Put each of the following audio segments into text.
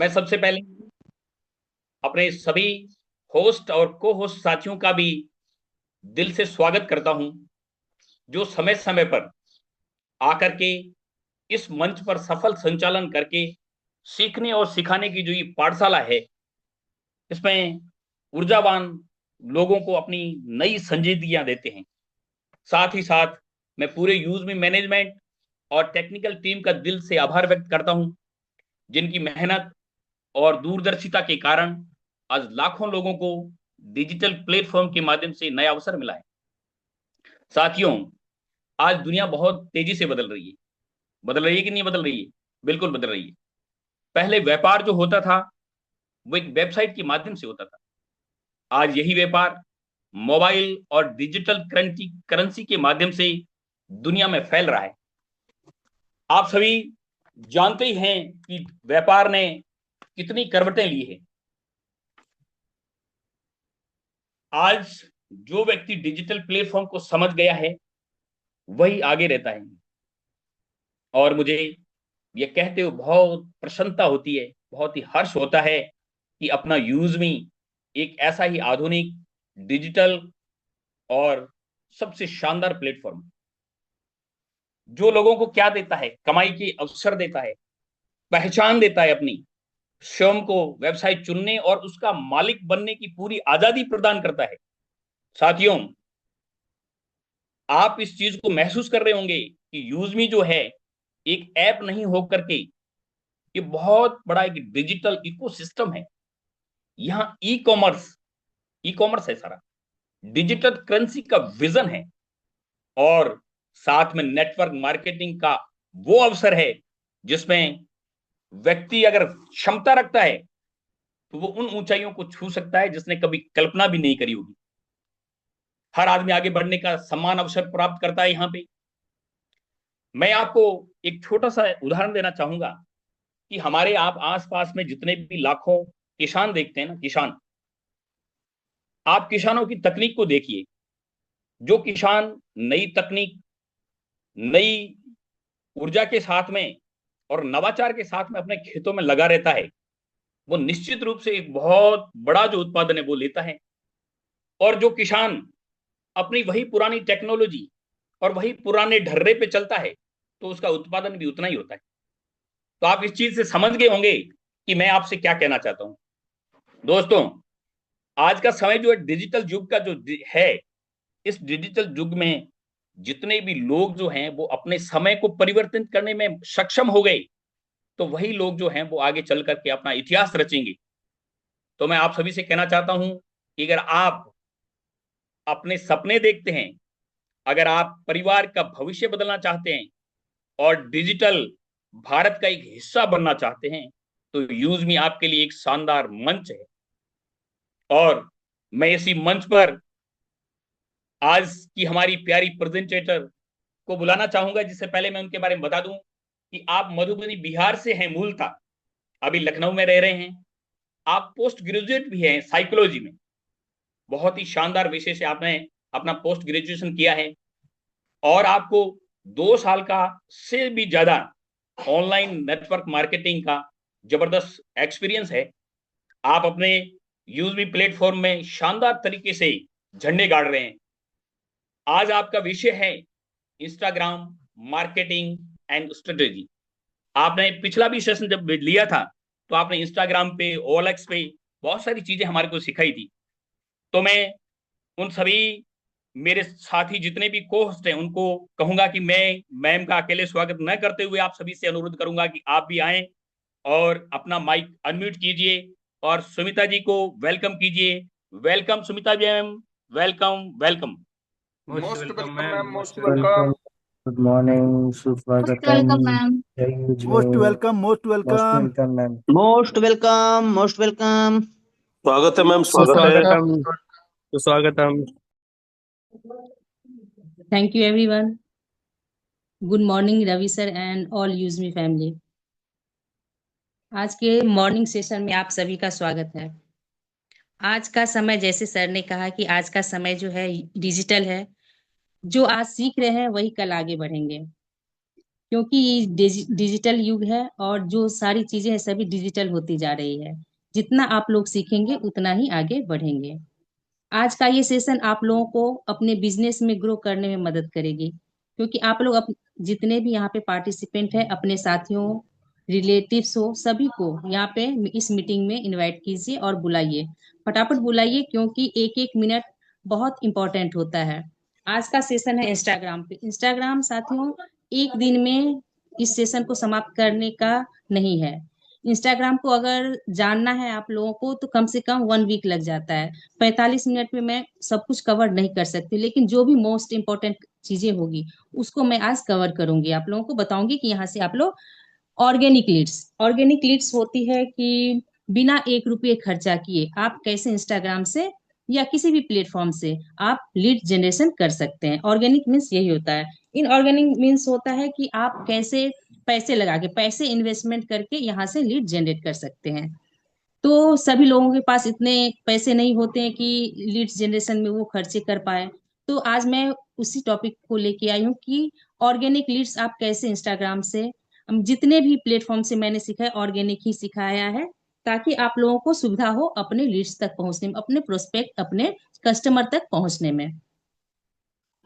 मैं सबसे पहले अपने सभी होस्ट और को होस्ट साथियों का भी दिल से स्वागत करता हूं, जो समय समय पर आकर के इस मंच पर सफल संचालन करके सीखने और सिखाने की जो ये पाठशाला है, इसमें ऊर्जावान लोगों को अपनी नई संजीदगियां देते हैं। साथ ही साथ मैं पूरे यूजमी मैनेजमेंट और टेक्निकल टीम का दिल से आभार व्यक्त करता हूं, जिनकी मेहनत और दूरदर्शिता के कारण आज लाखों लोगों को डिजिटल प्लेटफॉर्म के माध्यम से नया अवसर मिला है। साथियों, आज दुनिया बहुत तेजी से बदल रही है कि नहीं बदल रही है? बिल्कुल बदल रही है। पहले व्यापार जो होता था वो एक वेबसाइट के माध्यम से होता था। आज यही व्यापार मोबाइल और डिजिटल करेंसी करेंसी के माध्यम से दुनिया में फैल रहा है। आप सभी जानते ही हैं कि व्यापार ने कितनी करवटें ली है। आज जो व्यक्ति डिजिटल प्लेटफॉर्म को समझ गया है वही आगे रहता है। और मुझे ये कहते हुए बहुत प्रसन्नता होती है, बहुत ही हर्ष होता है कि अपना यूजमी एक ऐसा ही आधुनिक डिजिटल और सबसे शानदार प्लेटफॉर्म, जो लोगों को क्या देता है, कमाई के अवसर देता है, पहचान देता है, अपनी स्वयं को वेबसाइट चुनने और उसका मालिक बनने की पूरी आजादी प्रदान करता है। साथियों, आप इस चीज को महसूस कर रहे होंगे कि यूजमी जो है एक ऐप नहीं होकर के ये बहुत बड़ा एक डिजिटल इकोसिस्टम है। यहाँ ई कॉमर्स है सारा, डिजिटल करेंसी का विजन है, और साथ में नेटवर्क मार्केटिंग का वो अवसर है जिसमें व्यक्ति अगर क्षमता रखता है तो वो उन ऊंचाइयों को छू सकता है जिसने कभी कल्पना भी नहीं करी होगी। हर आदमी आगे बढ़ने का समान अवसर प्राप्त करता है। यहाँ पे मैं आपको एक छोटा सा उदाहरण देना चाहूंगा कि हमारे आप आसपास में जितने भी लाखों किसान देखते हैं ना, किसान, आप किसानों की तकनीक को देखिए। जो किसान नई तकनीक, नई ऊर्जा के साथ में और नवाचार के साथ में अपने खेतों में लगा रहता है, वो निश्चित रूप से एक बहुत बड़ा जो उत्पादन है वो लेता है। और जो किसान अपनी वही पुरानी टेक्नोलॉजी और वही पुराने ढर्रे पे चलता है, तो उसका उत्पादन भी उतना ही होता है। तो आप इस चीज से समझ गए होंगे कि मैं आपसे क्या कहना चाहता हूं। दोस्तों, आज का समय जो है डिजिटल युग का जो है, इस डिजिटल युग में जितने भी लोग जो हैं वो अपने समय को परिवर्तित करने में सक्षम हो गए, तो वही लोग जो हैं वो आगे चल करके अपना इतिहास रचेंगे। तो मैं आप सभी से कहना चाहता हूं कि अगर आप अपने सपने देखते हैं, अगर आप परिवार का भविष्य बदलना चाहते हैं और डिजिटल भारत का एक हिस्सा बनना चाहते हैं, तो यूज मी आपके लिए एक शानदार मंच है। और मैं इसी मंच पर आज की हमारी प्यारी प्रेजेंटेटर को बुलाना चाहूंगा, जिससे पहले मैं उनके बारे में बता दूं कि आप मधुबनी बिहार से हैं मूलतः, अभी लखनऊ में रह रहे हैं। आप पोस्ट ग्रेजुएट भी हैं साइकोलॉजी में। बहुत ही शानदार विषय से आपने अपना पोस्ट ग्रेजुएशन किया है, और आपको 2 साल का से भी ज्यादा ऑनलाइन नेटवर्क मार्केटिंग का जबरदस्त एक्सपीरियंस है। आप अपने यूजमी प्लेटफॉर्म में शानदार तरीके से झंडे गाड़ रहे हैं। आज आपका विषय है इंस्टाग्राम मार्केटिंग एंड स्ट्रेटेजी। आपने पिछला भी सेशन जब लिया था, तो आपने इंस्टाग्राम पे, ओएलएक्स पे बहुत सारी चीजें हमारे को सिखाई थी। तो मैं उन सभी मेरे साथी जितने भी कोस्ट हैं उनको कहूंगा कि मैं मैम का अकेले स्वागत न करते हुए आप सभी से अनुरोध करूंगा कि आप भी आएं और अपना माइक अनम्यूट कीजिए और सुमिता जी को वेलकम कीजिए। Welcome Sumita ji ma'am, welcome welcome. Most most welcome welcome ma'am, ma'am, most most welcome. Welcome. Good morning, most सुस्वागतम। Welcome ma'am. जय युज मोस्ट में। Welcome, most most welcome. Welcome ma'am. Most welcome, most welcome. स्वागत है ma'am, स्वागत है। सुस्वागतम, सुस्वागतम। Thank you everyone. Good morning Ravi sir and all Use Me family. आज के मॉर्निंग सेशन में आप सभी का स्वागत है। आज का समय, जैसे सर ने कहा कि आज का समय जो है डिजिटल है। जो आज सीख रहे हैं वही कल आगे बढ़ेंगे। क्योंकि ये डिजिटल युग है और जो सारी चीजें हैं सभी डिजिटल होती जा रही है। जितना आप लोग सीखेंगे उतना ही आगे बढ़ेंगे। आज का ये सेशन आप लोगों को अपने बिजनेस में ग्रो करने में मदद करेगी, क्योंकि आप लोग जितने भी यहाँ पे पार्टिसिपेंट हैं अपने साथियों, रिलेटिव्स हो, सभी को यहाँ पे इस मीटिंग में इनवाइट कीजिए और बुलाइए। फटाफट बुलाइए, क्योंकि एक एक मिनट बहुत इंपॉर्टेंट होता है। आज का सेशन है इंस्टाग्राम पे। इंस्टाग्राम साथियों एक दिन में इस सेशन को समाप्त करने का नहीं है। इंस्टाग्राम को अगर जानना है आप लोगों को तो कम से कम 1 वीक लग जाता है। 45 मिनट में मैं सब कुछ कवर नहीं कर सकती, लेकिन जो भी मोस्ट इम्पोर्टेंट चीजें होगी उसको मैं आज कवर करूंगी। आप लोगों को बताऊंगी कि यहाँ से आप लोग ऑर्गेनिक लीड्स होती है कि बिना 1 रुपये खर्चा किए आप कैसे इंस्टाग्राम से या किसी भी प्लेटफॉर्म से आप लीड जनरेशन कर सकते हैं। ऑर्गेनिक मीन्स यही होता है। इनऑर्गेनिक मीन्स होता है कि आप कैसे पैसे लगा के, पैसे इन्वेस्टमेंट करके यहाँ से लीड जनरेट कर सकते हैं। तो सभी लोगों के पास इतने पैसे नहीं होते हैं कि लीड्स जनरेशन में वो खर्चे कर पाए। तो आज मैं उसी टॉपिक को लेके आई हूँ कि ऑर्गेनिक लीड्स आप कैसे इंस्टाग्राम से, जितने भी प्लेटफॉर्म से मैंने सीखा है ऑर्गेनिक ही सिखाया है, ताकि आप लोगों को सुविधा हो अपने लीड्स तक पहुंचने में, अपने प्रोस्पेक्ट, अपने कस्टमर तक पहुंचने में।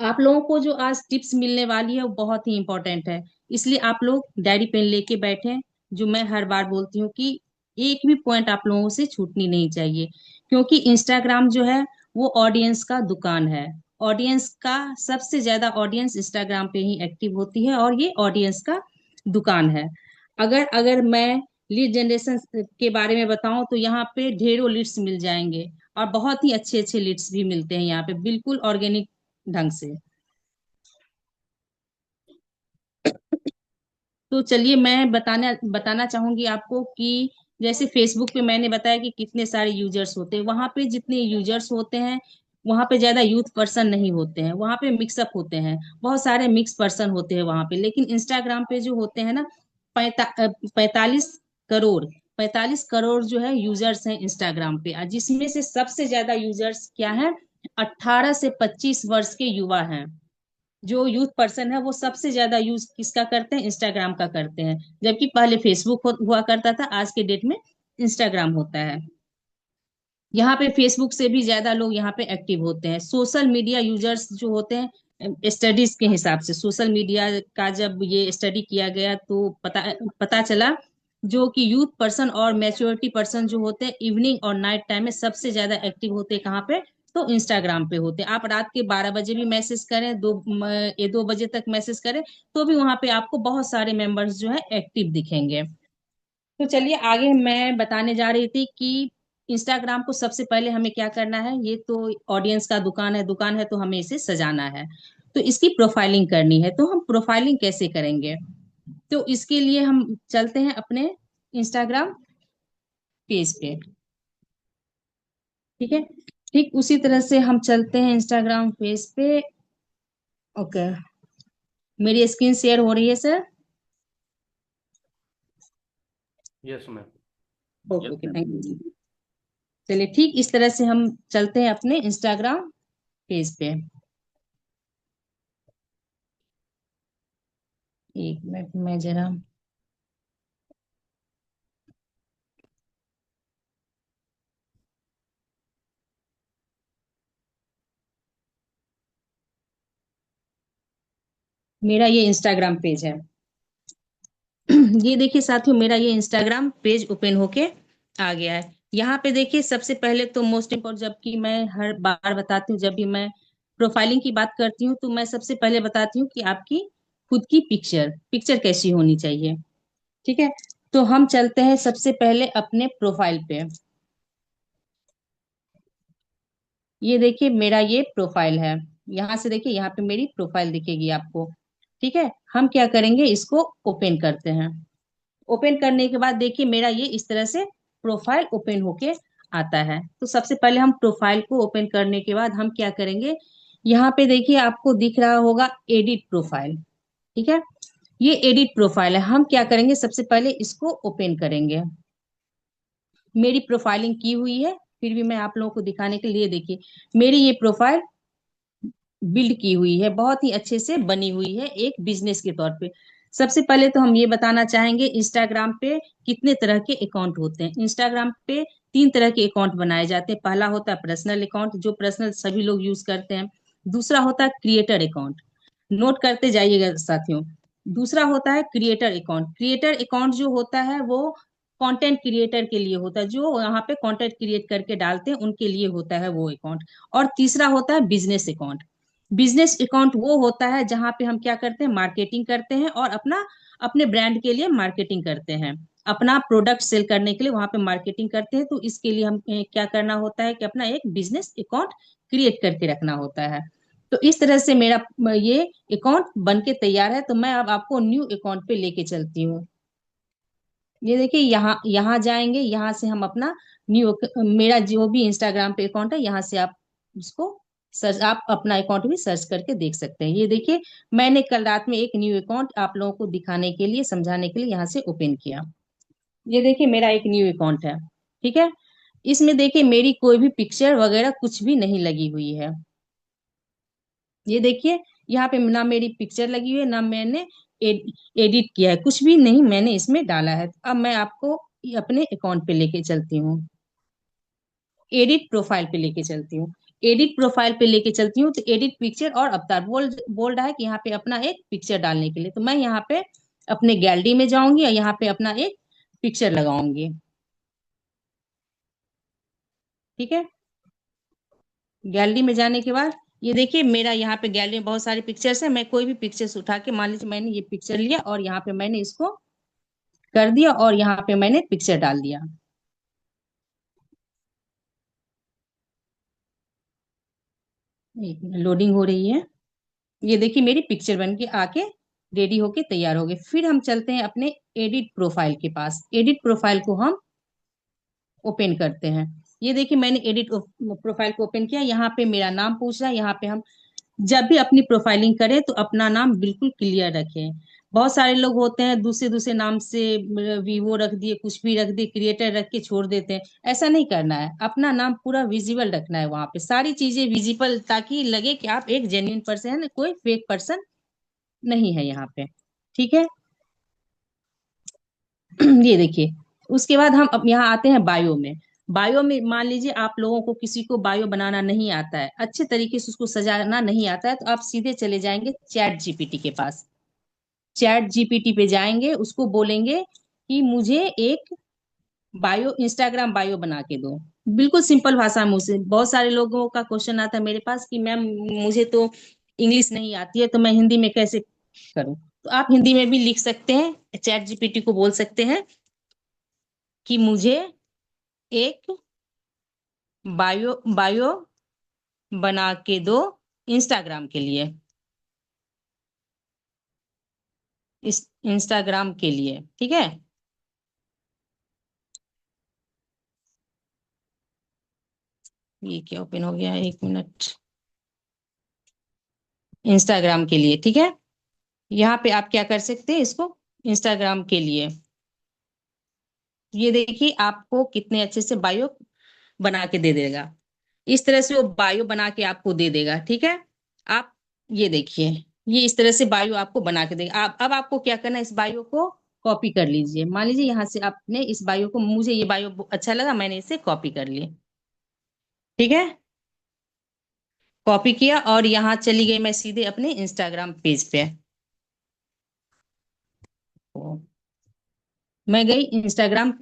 आप लोगों को जो आज टिप्स मिलने वाली है वो बहुत ही इंपॉर्टेंट है। इसलिए आप लोग डायरी पेन लेके बैठे। जो मैं हर बार बोलती हूँ कि एक भी पॉइंट आप लोगों से छूटनी नहीं चाहिए, क्योंकि इंस्टाग्राम जो है वो ऑडियंस का दुकान है। ऑडियंस का सबसे ज्यादा ऑडियंस इंस्टाग्राम पे ही एक्टिव होती है और ये ऑडियंस का दुकान है। अगर अगर मैं लीड जनरेशन के बारे में बताऊं तो यहाँ पे ढेरों लीड्स मिल जाएंगे और बहुत ही अच्छे अच्छे लीड्स भी मिलते हैं यहाँ पे, बिल्कुल ऑर्गेनिक ढंग से। तो चलिए मैं बताना चाहूंगी आपको कि जैसे फेसबुक पे मैंने बताया कि कितने सारे यूजर्स होते हैं। वहां पे जितने यूजर्स होते हैं वहां पे ज्यादा यूथ पर्सन नहीं होते हैं, वहां पे मिक्सअप होते हैं, बहुत सारे मिक्स पर्सन होते हैं वहां पे। लेकिन इंस्टाग्राम पे जो होते हैं ना, 45 करोड़ 45 करोड़ जो है यूजर्स हैं इंस्टाग्राम पे, और जिसमें से सबसे ज्यादा यूजर्स क्या है, 18 से 25 वर्ष के युवा हैं। जो यूथ पर्सन है वो सबसे ज्यादा यूज किसका करते हैं, इंस्टाग्राम का करते हैं। जबकि पहले फेसबुक हुआ करता था, आज के डेट में इंस्टाग्राम होता है। यहाँ पे फेसबुक से भी ज्यादा लोग यहाँ पे एक्टिव होते हैं। सोशल मीडिया यूजर्स जो होते हैं, स्टडीज के हिसाब से सोशल मीडिया का जब ये स्टडी किया गया तो पता चला जो कि यूथ पर्सन और मैच्योरिटी पर्सन जो होते हैं इवनिंग और नाइट टाइम में सबसे ज्यादा एक्टिव होते हैं। कहाँ पे, तो इंस्टाग्राम पे होते हैं। आप रात के 12 बजे भी मैसेज करें, 2 बजे तक मैसेज करें, तो भी वहां पे आपको बहुत सारे मेंबर्स जो है एक्टिव दिखेंगे। तो चलिए आगे मैं बताने जा रही थी कि इंस्टाग्राम को सबसे पहले हमें क्या करना है। ये तो ऑडियंस का दुकान है तो हमें इसे सजाना है, तो इसकी प्रोफाइलिंग करनी है। तो हम प्रोफाइलिंग कैसे करेंगे, तो इसके लिए हम चलते हैं अपने इंस्टाग्राम पेज पे। ठीक है, ठीक उसी तरह से हम चलते हैं इंस्टाग्राम पेज पे। ओके, मेरी स्क्रीन शेयर हो रही है sir? Yes ma'am. Okay okay, thank you. चलिए ठीक इस तरह से हम चलते हैं अपने इंस्टाग्राम पेज पे। एक मिनट में जरा, मेरा ये इंस्टाग्राम पेज है। ये देखिए साथियों, मेरा ये इंस्टाग्राम पेज ओपन होके आ गया है। यहाँ पे देखिए सबसे पहले तो मोस्ट इम्पोर्टेंट, जबकि मैं हर बार बताती हूँ जब भी मैं प्रोफाइलिंग की बात करती हूँ तो मैं सबसे पहले बताती हूँ कि आपकी खुद की पिक्चर पिक्चर कैसी होनी चाहिए। ठीक है, तो हम चलते हैं सबसे पहले अपने प्रोफाइल पे। ये देखिए मेरा ये प्रोफाइल है। यहाँ से देखिए, यहाँ पे मेरी प्रोफाइल दिखेगी आपको। ठीक है, हम क्या करेंगे, इसको ओपन करते हैं। ओपन करने के बाद देखिए मेरा ये इस तरह से प्रोफाइल ओपन होके आता है। तो सबसे पहले हम प्रोफाइल को ओपन करने के बाद हम क्या करेंगे, यहाँ पे देखिए आपको दिख रहा होगा एडिट प्रोफाइल। ठीक है, ये एडिट प्रोफाइल है। हम क्या करेंगे, सबसे पहले इसको ओपन करेंगे। मेरी प्रोफाइलिंग की हुई है, फिर भी मैं आप लोगों को दिखाने के लिए देखिए मेरी ये प्रोफाइल बिल्ड की हुई है, बहुत ही अच्छे से बनी हुई है एक बिजनेस के तौर पे। सबसे पहले तो हम ये बताना चाहेंगे इंस्टाग्राम पे कितने तरह के अकाउंट होते हैं। इंस्टाग्राम पे 3 तरह के अकाउंट बनाए जाते हैं। पहला होता है पर्सनल अकाउंट, जो पर्सनल सभी लोग यूज करते हैं। दूसरा होता है क्रिएटर अकाउंट, नोट करते जाइएगा साथियों। दूसरा होता है क्रिएटर अकाउंट। क्रिएटर अकाउंट जो होता है वो कंटेंट क्रिएटर के लिए होता है, जो यहाँ पे कंटेंट क्रिएट करके डालते हैं उनके लिए होता है वो अकाउंट। और तीसरा होता है बिजनेस अकाउंट। बिजनेस अकाउंट वो होता है जहाँ पे हम क्या करते हैं, मार्केटिंग करते हैं और अपना अपने ब्रांड के लिए मार्केटिंग करते हैं, अपना प्रोडक्ट सेल करने के लिए वहां पे मार्केटिंग करते हैं। तो इसके लिए हम क्या करना होता है कि अपना एक बिजनेस अकाउंट क्रिएट करके रखना होता है। तो इस तरह से मेरा ये अकाउंट बन के तैयार है। तो मैं अब आपको न्यू अकाउंट पे लेके चलती हूँ। ये देखिए, यहाँ यहाँ जाएंगे, यहाँ से हम अपना न्यू, मेरा जो भी इंस्टाग्राम पे अकाउंट है यहाँ से आप उसको सर्च, आप अपना अकाउंट भी सर्च करके देख सकते हैं। ये देखिए, मैंने कल रात में एक न्यू अकाउंट आप लोगों को दिखाने के लिए, समझाने के लिए यहाँ से ओपन किया। ये देखिए मेरा एक न्यू अकाउंट है, ठीक है। इसमें देखिए मेरी कोई भी पिक्चर वगैरह कुछ भी नहीं लगी हुई है। ये देखिए यहाँ पे ना मेरी पिक्चर लगी हुई है, ना मैंने एडिट किया है, कुछ भी नहीं मैंने इसमें डाला है। अब मैं आपको अपने अकाउंट पे लेके चलती हूँ, एडिट प्रोफाइल पे लेके चलती हूँ। एडिट प्रोफाइल पे लेके चलती हूँ तो एडिट पिक्चर और अवतार बोल रहा है कि यहाँ पे अपना एक पिक्चर डालने के लिए। तो मैं यहाँ पे अपने गैलरी में जाऊंगी और यहाँ पे अपना एक पिक्चर लगाऊंगी, ठीक है। गैलरी में जाने के बाद ये देखिए मेरा यहाँ पे गैलरी में बहुत सारे पिक्चर्स है। मैं कोई भी पिक्चर्स उठा के, मान लीजिए मैंने ये पिक्चर लिया और यहाँ पे मैंने इसको कर दिया और यहाँ पे मैंने पिक्चर डाल दिया। लोडिंग हो रही है। ये देखिए मेरी पिक्चर बन के आके रेडी होके तैयार हो गई। फिर हम चलते हैं अपने एडिट प्रोफाइल के पास। एडिट प्रोफाइल को हम ओपन करते हैं। ये देखिए मैंने एडिट प्रोफाइल को ओपन किया। यहाँ पे मेरा नाम पूछ रहा है। यहाँ पे हम जब भी अपनी प्रोफाइलिंग करें तो अपना नाम बिल्कुल क्लियर रखें। बहुत सारे लोग होते हैं दूसरे दूसरे नाम से, वीवो रख दिए, कुछ भी रख दिए, क्रिएटर रख के छोड़ देते हैं। ऐसा नहीं करना है, अपना नाम पूरा विजिबल रखना है, वहां पे सारी चीजें विजिबल, ताकि लगे कि आप एक जेन्युइन पर्सन है, कोई फेक पर्सन नहीं है यहाँ पे, ठीक है। ये देखिए, उसके बाद हम अब यहाँ आते हैं बायो में। बायो में मान लीजिए आप लोगों को किसी को बायो बनाना नहीं आता है, अच्छे तरीके से उसको सजाना नहीं आता है, तो आप सीधे चले जाएंगे चैट जीपीटी के पास। चैट जीपीटी पे जाएंगे, उसको बोलेंगे कि मुझे एक बायो, इंस्टाग्राम बायो बना के दो। बिल्कुल सिंपल भाषा में। उसे बहुत सारे लोगों का क्वेश्चन आता है मेरे पास कि मैम मुझे तो इंग्लिश नहीं आती है, तो मैं हिंदी में कैसे करूं। तो आप हिंदी में भी लिख सकते हैं, चैट जीपीटी को बोल सकते हैं कि मुझे एक बायो बायो बना के दो इंस्टाग्राम के लिए, इस इंस्टाग्राम के लिए, ठीक है। ये क्या ओपन हो गया, 1 मिनट। इंस्टाग्राम के लिए, ठीक है। यहाँ पे आप क्या कर सकते हैं, इसको इंस्टाग्राम के लिए, ये देखिए आपको कितने अच्छे से बायो बना के दे देगा। इस तरह से वो बायो बना के आपको दे देगा, ठीक है। आप ये देखिए, ये इस तरह से बायो आपको बना के देगा। अब आपको क्या करना है, इस बायो को कॉपी कर लीजिए। मान लीजिए यहाँ से आपने इस बायो को, मुझे ये बायो अच्छा लगा, मैंने इसे कॉपी कर लिया, ठीक है। कॉपी किया और यहाँ चली गई मैं सीधे अपने इंस्टाग्राम पेज पे। मैं गई इंस्टाग्राम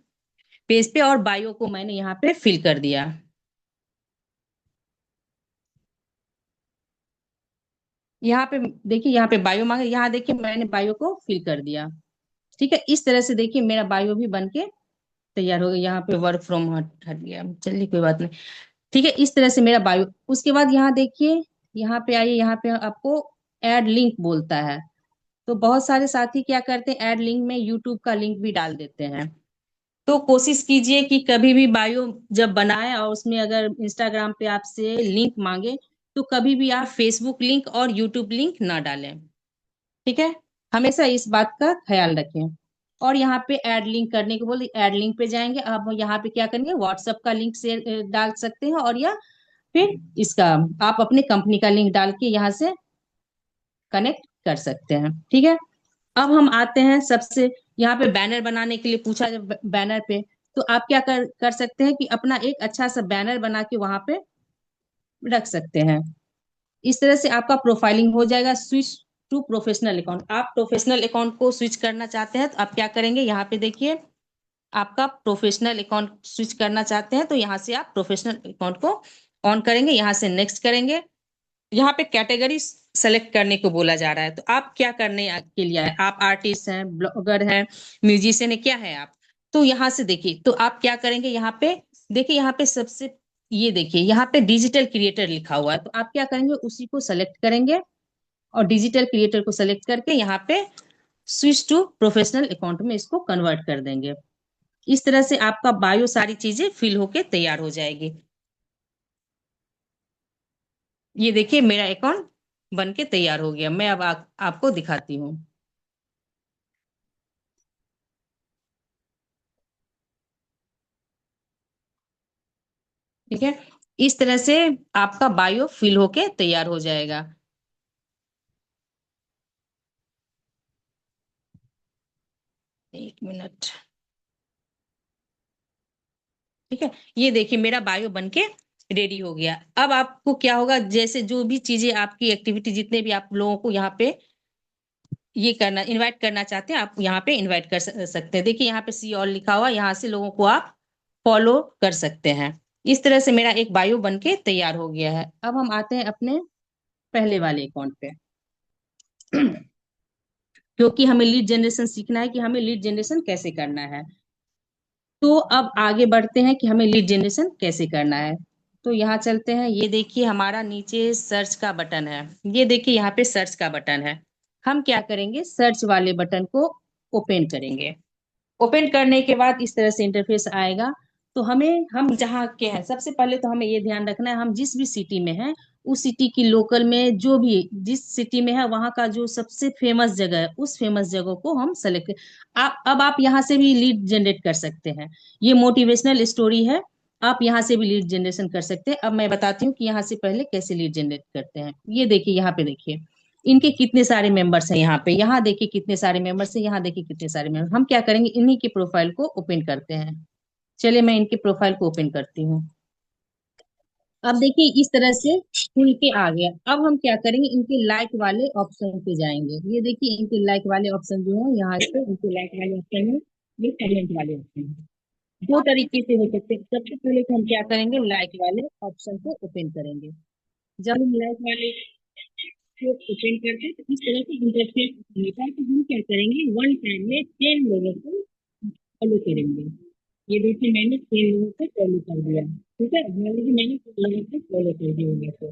पेज पे और बायो को मैंने यहाँ पे फिल कर दिया। यहाँ पे देखिए, यहाँ पे बायो मांगे, यहाँ देखिए मैंने बायो को फिल कर दिया, ठीक है। इस तरह से देखिए मेरा बायो भी बन के तैयार हो गया। यहाँ पे वर्क फ्रॉम हट हट गया, चलिए कोई बात नहीं, ठीक है। इस तरह से मेरा बायो, उसके बाद यहाँ देखिए, यहाँ पे आइए, यहाँ पे आपको ऐड लिंक बोलता है। तो बहुत सारे साथी क्या करते हैं, ऐड लिंक में यूट्यूब का लिंक भी डाल देते हैं। तो कोशिश कीजिए कि कभी भी बायो जब बनाए और उसमें अगर इंस्टाग्राम पे आपसे लिंक मांगे, तो कभी भी आप फेसबुक लिंक और यूट्यूब लिंक ना डालें, ठीक है। हमेशा इस बात का ख्याल रखें। और यहाँ पे ऐड लिंक करने के बोले, ऐड लिंक पे जाएंगे। अब यहाँ पे क्या करेंगे, व्हाट्सएप का लिंक से डाल सकते हैं, और या फिर इसका आप अपने कंपनी का लिंक डाल के यहाँ से कनेक्ट कर सकते हैं, ठीक है। अब हम आते हैं सबसे यहाँ पे बैनर बनाने के लिए पूछा जब बैनर पे, तो आप क्या कर सकते हैं कि अपना एक अच्छा सा बैनर बना के वहां पे रख सकते हैं। इस तरह से आपका प्रोफाइलिंग हो जाएगा। स्विच टू प्रोफेशनल अकाउंट, आप प्रोफेशनल अकाउंट को स्विच करना चाहते हैं तो आप क्या करेंगे, यहाँ पे देखिए आपका प्रोफेशनल अकाउंट स्विच करना चाहते हैं तो यहाँ से आप प्रोफेशनल अकाउंट को ऑन करेंगे, यहाँ से नेक्स्ट करेंगे। यहाँ पे कैटेगरी सेलेक्ट करने को बोला जा रहा है, तो आप क्या करने के लिए आए, आप आर्टिस्ट हैं, ब्लॉगर हैं, म्यूजिशियन है, क्या है आप। तो यहाँ से देखिए, तो आप क्या करेंगे, यहाँ पे देखिए, यहाँ पे सबसे ये देखिए यहाँ पे डिजिटल क्रिएटर लिखा हुआ है, तो आप क्या करेंगे, उसी को सेलेक्ट करेंगे और डिजिटल क्रिएटर को सेलेक्ट करके यहाँ पे स्विच टू प्रोफेशनल अकाउंट में इसको कन्वर्ट कर देंगे। इस तरह से आपका बायो सारी चीजें फिल होके तैयार हो जाएगी। ये देखिए मेरा अकाउंट बन के तैयार हो गया। मैं अब आपको दिखाती हूँ। ठीक है, इस तरह से आपका बायो फिल होके तैयार हो जाएगा। एक मिनट। ठीक है, ये देखिए मेरा बायो बन के रेडी हो गया। अब आपको क्या होगा, जैसे जो भी चीजें आपकी एक्टिविटी, जितने भी आप लोगों को यहाँ पे ये करना, इनवाइट करना चाहते हैं, आप यहाँ पे इनवाइट कर सकते हैं। देखिए यहाँ पे सी ऑल लिखा हुआ, यहाँ से लोगों को आप फॉलो कर सकते हैं। इस तरह से मेरा एक बायो बन के तैयार हो गया है। अब हम आते हैं अपने पहले वाले अकाउंट पे क्योंकि हमें लीड जनरेशन सीखना है कि हमें लीड जनरेशन कैसे करना है। तो अब आगे बढ़ते हैं कि हमें लीड जनरेशन कैसे करना है। तो यहाँ चलते हैं, ये देखिए हमारा नीचे सर्च का बटन है, ये देखिए यहाँ पे सर्च का बटन है। हम क्या करेंगे, सर्च वाले बटन को ओपन करेंगे। ओपन करने के बाद इस तरह से इंटरफेस आएगा। तो हम जहाँ के हैं, सबसे पहले तो हमें ये ध्यान रखना है, हम जिस भी सिटी में हैं उस सिटी की लोकल में जो भी जिस सिटी में है वहाँ का जो सबसे फेमस जगह है उस फेमस जगह को हम सेलेक्ट। अब आप यहाँ से भी लीड जनरेट कर सकते हैं। ये मोटिवेशनल स्टोरी है, आप यहाँ से भी लीड जनरेशन कर सकते हैं। अब मैं बताती हूँ कि यहाँ से पहले कैसे लीड जनरेट करते हैं। ये देखिए यहाँ पे देखिए इनके कितने सारे मेंबर्स हैं, यहाँ पे यहाँ देखिए कितने सारे मेंबर्स हैं, यहाँ देखिए कितने सारे मेंबर्स। हम क्या करेंगे, इन्हीं की प्रोफाइल को ओपन करते हैं। चलिए मैं इनकी प्रोफाइल को ओपन करती हूँ। अब देखिए इस तरह से खुल के आ गया। अब हम क्या करेंगे, इनके लाइक वाले ऑप्शन पे जाएंगे। ये देखिए इनके लाइक वाले ऑप्शन जो है, यहाँ पे इनके लाइक वाले ऑप्शन है, ये कमेंट वाले ऑप्शन है। दो तरीके से हो सकते हैं। सबसे पहले तो हम क्या करेंगे, लाइक वाले ऑप्शन को ओपन करेंगे। जब हम लाइक वाले को ओपन करते हैं तो इस तरह से इंटरफेस होता है। तो हम क्या करेंगे, वन टाइम में 10 लोगों को फॉलो करेंगे। ये देखिए मैंने 10 लोगों को फॉलो कर दिया। ठीक है, मान लीजिए मैंने 10 लोगों को फॉलो कर दिया होगा, तो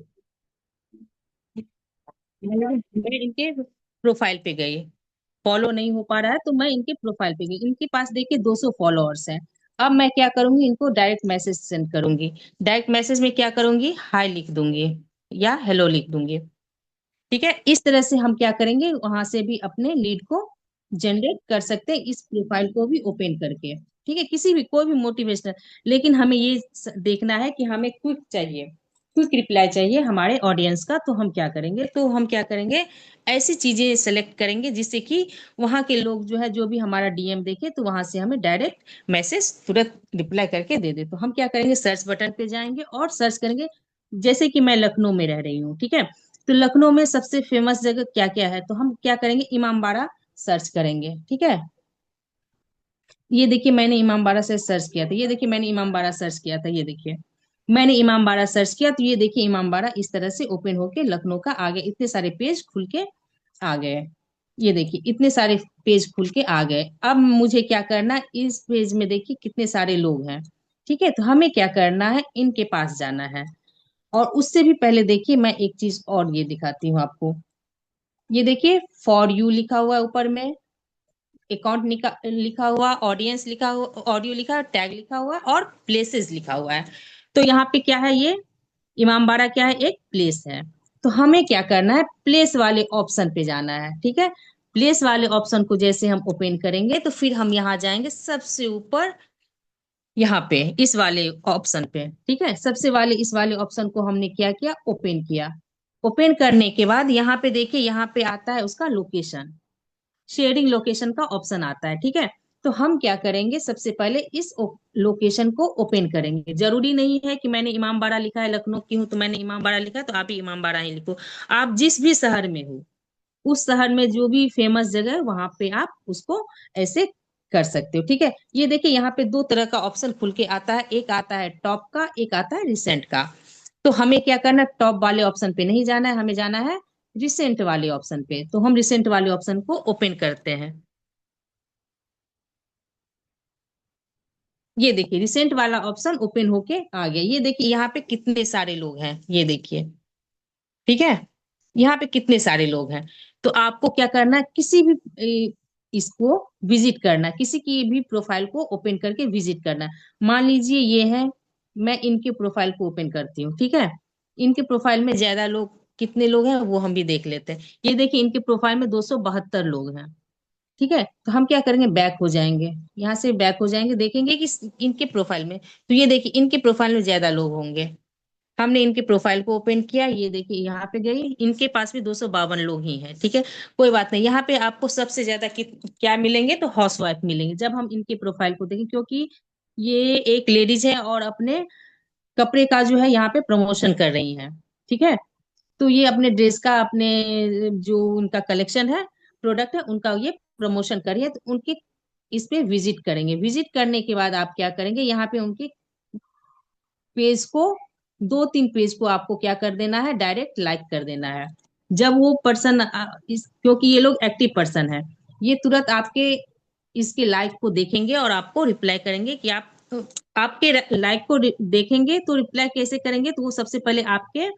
मैं इनके प्रोफाइल पे गई, फॉलो नहीं हो पा रहा है तो मैं इनके प्रोफाइल पे गई। इनके पास देखिए 200 फॉलोअर्स हैं। अब मैं क्या करूंगी, इनको डायरेक्ट मैसेज सेंड करूंगी। डायरेक्ट मैसेज में क्या करूंगी, हाय लिख दूंगी या हेलो लिख दूंगी। ठीक है, इस तरह से हम क्या करेंगे, वहां से भी अपने लीड को जनरेट कर सकते हैं, इस प्रोफाइल को भी ओपन करके। ठीक है, किसी भी कोई भी मोटिवेशनल, लेकिन हमें ये देखना है कि हमें क्विक चाहिए, क्विक रिप्लाई चाहिए हमारे ऑडियंस का। तो हम क्या करेंगे, ऐसी चीजें सेलेक्ट करेंगे जिससे कि वहां के लोग जो है, जो भी हमारा डीएम देखे तो वहां से हमें डायरेक्ट मैसेज तुरंत रिप्लाई करके दे दे। तो हम क्या करेंगे, सर्च बटन पे जाएंगे और सर्च करेंगे। जैसे कि मैं लखनऊ में रह रही हूँ, ठीक है, तो लखनऊ में सबसे फेमस जगह क्या क्या है, तो हम क्या करेंगे, इमामबाड़ा सर्च करेंगे। ठीक है, ये देखिए मैंने इमामबाड़ा से सर्च किया था, ये देखिए मैंने इमामबाड़ा सर्च किया था, ये देखिए मैंने इमामबाड़ा सर्च किया, तो ये देखिए इमामबाड़ा इस तरह से ओपन होके लखनऊ का आ गया। इतने सारे पेज खुल के आ गए। ये देखिए इतने सारे पेज खुल के आ गए। अब मुझे क्या करना है, इस पेज में देखिए कितने सारे लोग हैं। ठीक है, तो हमें क्या करना है, इनके पास जाना है। और उससे भी पहले देखिए मैं एक चीज और ये दिखाती हूँ आपको। ये देखिए फॉर यू लिखा हुआ है ऊपर में, अकाउंट लिखा हुआ, ऑडियंस लिखा हुआ, ऑडियो लिखा, टैग लिखा हुआ और प्लेसेस लिखा हुआ है। तो यहाँ पे क्या है, ये इमामबाड़ा क्या है, एक प्लेस है। तो हमें क्या करना है, प्लेस वाले ऑप्शन पे जाना है। ठीक है, प्लेस वाले ऑप्शन को जैसे हम ओपन करेंगे तो फिर हम यहाँ जाएंगे सबसे ऊपर, यहाँ पे इस वाले ऑप्शन पे। ठीक है, सबसे वाले इस वाले ऑप्शन को हमने क्या किया, ओपन किया। ओपन करने के बाद यहाँ पे देखिए, यहाँ पे आता है उसका लोकेशन। शेयरिंग लोकेशन का ऑप्शन आता है, ठीक है। तो हम क्या करेंगे, सबसे पहले इस लोकेशन को ओपन करेंगे। जरूरी नहीं है कि मैंने इमामबाड़ा लिखा है, लखनऊ की हूँ तो मैंने इमामबाड़ा लिखा है तो आप भी इमामबाड़ा ही लिखो। आप जिस भी शहर में हो, उस शहर में जो भी फेमस जगह है वहां पे आप उसको ऐसे कर सकते हो, ठीक है। ये देखिए यहाँ पे दो तरह का ऑप्शन खुल के आता है, एक आता है टॉप का, एक आता है रिसेंट का। तो हमें क्या करना है, टॉप वाले ऑप्शन पे नहीं जाना है, हमें जाना है रिसेंट वाले ऑप्शन पे। तो हम रिसेंट वाले ऑप्शन को ओपन करते हैं। ये देखिए रिसेंट वाला ऑप्शन ओपन होके आ गया। ये देखिए यहाँ पे कितने सारे लोग हैं, ये देखिए, ठीक है। यहाँ पे कितने सारे लोग हैं। तो आपको क्या करना है, किसी भी इसको विजिट करना है, किसी की भी प्रोफाइल को ओपन करके विजिट करना है। मान लीजिए ये है, मैं इनके प्रोफाइल को ओपन करती हूँ, ठीक है। इनके प्रोफाइल में ज्यादा लोग, कितने लोग हैं वो हम भी देख लेते हैं। ये देखिए इनके प्रोफाइल में 272 लोग हैं, ठीक है। तो हम क्या करेंगे, बैक हो जाएंगे, यहाँ से बैक हो जाएंगे, देखेंगे कि इनके प्रोफाइल में, तो ये देखिए इनके प्रोफाइल में ज्यादा लोग होंगे। हमने इनके प्रोफाइल को ओपन किया, ये देखिए यहाँ पे गई, इनके पास भी 252 लोग ही हैं, ठीक है। कोई बात नहीं, यहाँ पे आपको सबसे ज्यादा क्या मिलेंगे, तो हाउस वाइफ मिलेंगे जब हम इनके प्रोफाइल को देखें, क्योंकि ये एक लेडीज है और अपने कपड़े का जो है यहाँ पे प्रमोशन कर रही हैं, ठीक है। तो ये अपने ड्रेस का, अपने जो उनका कलेक्शन है, प्रोडक्ट है, उनका ये प्रमोशन करिए। तो उनके इस पे विजिट करेंगे। विजिट करने के बाद आप क्या करेंगे, यहाँ पे उनके पेज को, दो तीन पेज को आपको क्या कर देना है, डायरेक्ट लाइक कर देना है। जब वो पर्सन इस, क्योंकि ये लोग एक्टिव पर्सन है, ये तुरंत आपके इसके लाइक को देखेंगे और आपको रिप्लाई करेंगे कि आप आपके लाइक को देखेंगे तो रिप्लाई कैसे करेंगे, तो वो सबसे पहले आपके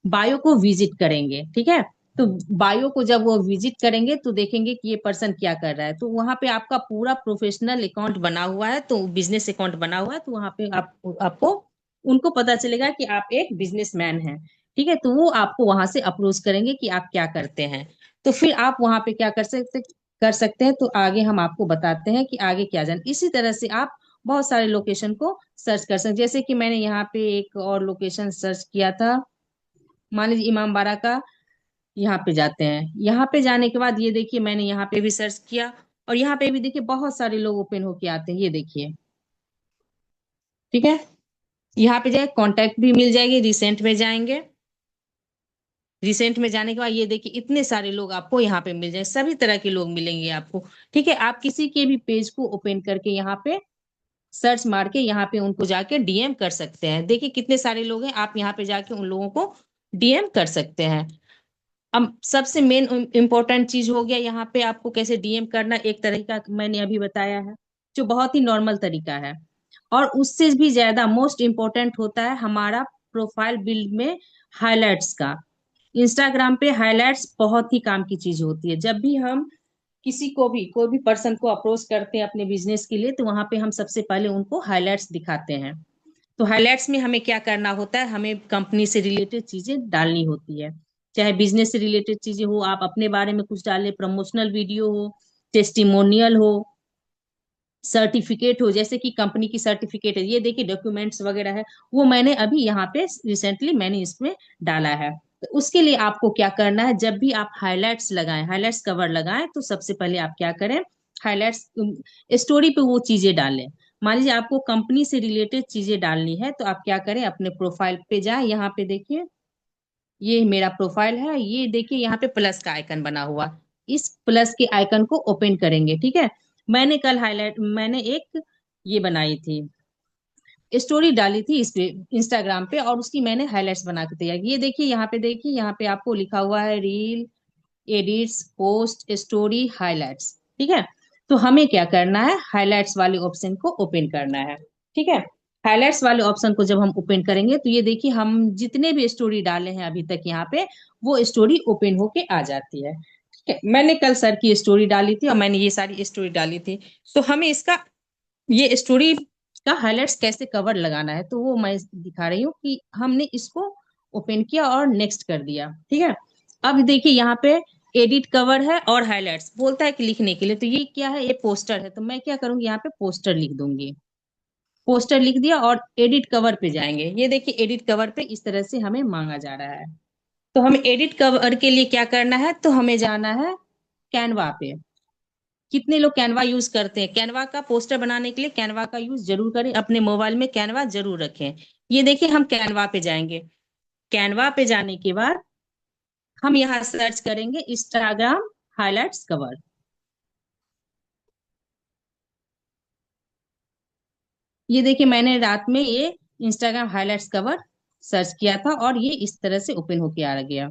बायो को विजिट करेंगे, ठीक है। तो बायो को जब वो विजिट करेंगे तो देखेंगे कि ये पर्सन क्या कर रहा है। तो वहां पे आपका पूरा प्रोफेशनल अकाउंट बना हुआ है, तो बिजनेस अकाउंट बना हुआ है, तो वहां पे आपको उनको पता चलेगा कि आप एक बिजनेसमैन हैं, ठीक है। तो वो आपको वहां से अप्रोच करेंगे कि आप क्या करते हैं। तो फिर आप वहां पे क्या कर सकते हैं। तो आगे हम आपको बताते हैं कि आगे क्या जान। इसी तरह से आप बहुत सारे लोकेशन को सर्च कर सकते हैं। जैसे कि मैंने यहाँ पे एक और लोकेशन सर्च किया था, मान लीजिए इमामबाड़ा का। यहाँ पे जाते हैं, यहाँ पे जाने के बाद ये देखिए मैंने यहाँ पे भी सर्च किया, और यहाँ पे भी देखिए बहुत सारे लोग ओपन होके आते हैं, ये देखिए, ठीक है। यहाँ पे जाए, कांटेक्ट भी मिल जाएगी, रिसेंट में जाएंगे। रिसेंट में जाने के बाद ये देखिए इतने सारे लोग आपको यहाँ पे मिल जाए, सभी तरह के लोग मिलेंगे आपको, ठीक है। आप किसी के भी पेज को ओपन करके यहाँ पे सर्च मार के यहाँ पे उनको जाके डीएम कर सकते हैं। देखिए कितने सारे लोग हैं, आप यहाँ पे जाके उन लोगों को डीएम कर सकते हैं। अब सबसे मेन इम्पोर्टेंट चीज हो गया, यहाँ पे आपको कैसे डीएम करना, एक तरीका मैंने अभी बताया है जो बहुत ही नॉर्मल तरीका है। और उससे भी ज्यादा मोस्ट इम्पोर्टेंट होता है हमारा प्रोफाइल बिल्ड में हाइलाइट्स का। इंस्टाग्राम पे हाइलाइट्स बहुत ही काम की चीज होती है। जब भी हम किसी को भी, कोई भी पर्सन को अप्रोच करते हैं अपने बिजनेस के लिए, तो वहां पे हम सबसे पहले उनको हाइलाइट्स दिखाते हैं। तो हाइलाइट्स में हमें क्या करना होता है, हमें कंपनी से रिलेटेड चीजें डालनी होती है। चाहे बिजनेस से रिलेटेड चीजें हो, आप अपने बारे में कुछ डालें, प्रमोशनल वीडियो हो, टेस्टिमोनियल हो, सर्टिफिकेट हो, जैसे कि कंपनी की सर्टिफिकेट है, ये देखिए डॉक्यूमेंट्स वगैरह है, वो मैंने अभी यहाँ पे रिसेंटली मैंने इसमें डाला है। तो उसके लिए आपको क्या करना है, जब भी आप हाइलाइट्स लगाएं, हाइलाइट्स कवर लगाएं, तो सबसे पहले आप क्या करें, हाइलाइट्स स्टोरी पे वो चीजें डालें। मान लीजिए आपको कंपनी से रिलेटेड चीजें डालनी है, तो आप क्या करें, अपने प्रोफाइल पे जाए, यहाँ पे देखिए ये मेरा प्रोफाइल है, ये देखिए यहाँ पे प्लस का आइकन बना हुआ, इस प्लस के आइकन को ओपन करेंगे, ठीक है। मैंने एक ये बनाई थी, स्टोरी डाली थी इस पे, इंस्टाग्राम पे, और उसकी मैंने हाइलाइट्स बना के तैयार की। ये देखिए यहाँ पे, देखिए यहाँ पे आपको लिखा हुआ है reel, edits, post, story, highlights, ठीक है। तो हमें क्या करना है, हाइलाइट्स वाले ऑप्शन को ओपन करना है, ठीक है। हाइलाइट्स वाले ऑप्शन को जब हम ओपन करेंगे, तो ये देखिए हम जितने भी स्टोरी डाले हैं अभी तक यहाँ पे, वो स्टोरी ओपन होके आ जाती है, ठीक है। मैंने कल सर की स्टोरी डाली थी और मैंने ये सारी स्टोरी डाली थी। तो हमें इसका, ये स्टोरी का हाइलाइट्स कैसे कवर लगाना है, तो वो मैं दिखा रही हूँ कि हमने इसको ओपन किया और नेक्स्ट कर दिया, ठीक है। अब देखिए यहाँ पे एडिट कवर है और हाइलाइट्स बोलता है कि लिखने के लिए, तो ये क्या है, ये पोस्टर है, तो मैं क्या करूंगी, यहाँ पे पोस्टर लिख दूंगी। पोस्टर लिख दिया और एडिट कवर पे जाएंगे। ये देखिए एडिट कवर पे इस तरह से हमें मांगा जा रहा है। तो हमें एडिट कवर के लिए क्या करना है, तो हमें जाना है कैनवा पे। कितने लोग कैनवा यूज करते हैं? कैनवा का पोस्टर बनाने के लिए कैनवा का यूज जरूर करें, अपने मोबाइल में कैनवा जरूर रखें। ये देखिए, हम कैनवा पे जाएंगे। कैनवा पे जाने के बाद हम यहाँ सर्च करेंगे इंस्टाग्राम हाइलाइट्स कवर। ये देखिए, मैंने रात में ये इंस्टाग्राम हाइलाइट्स कवर सर्च किया था और ये इस तरह से ओपन होके आ गया।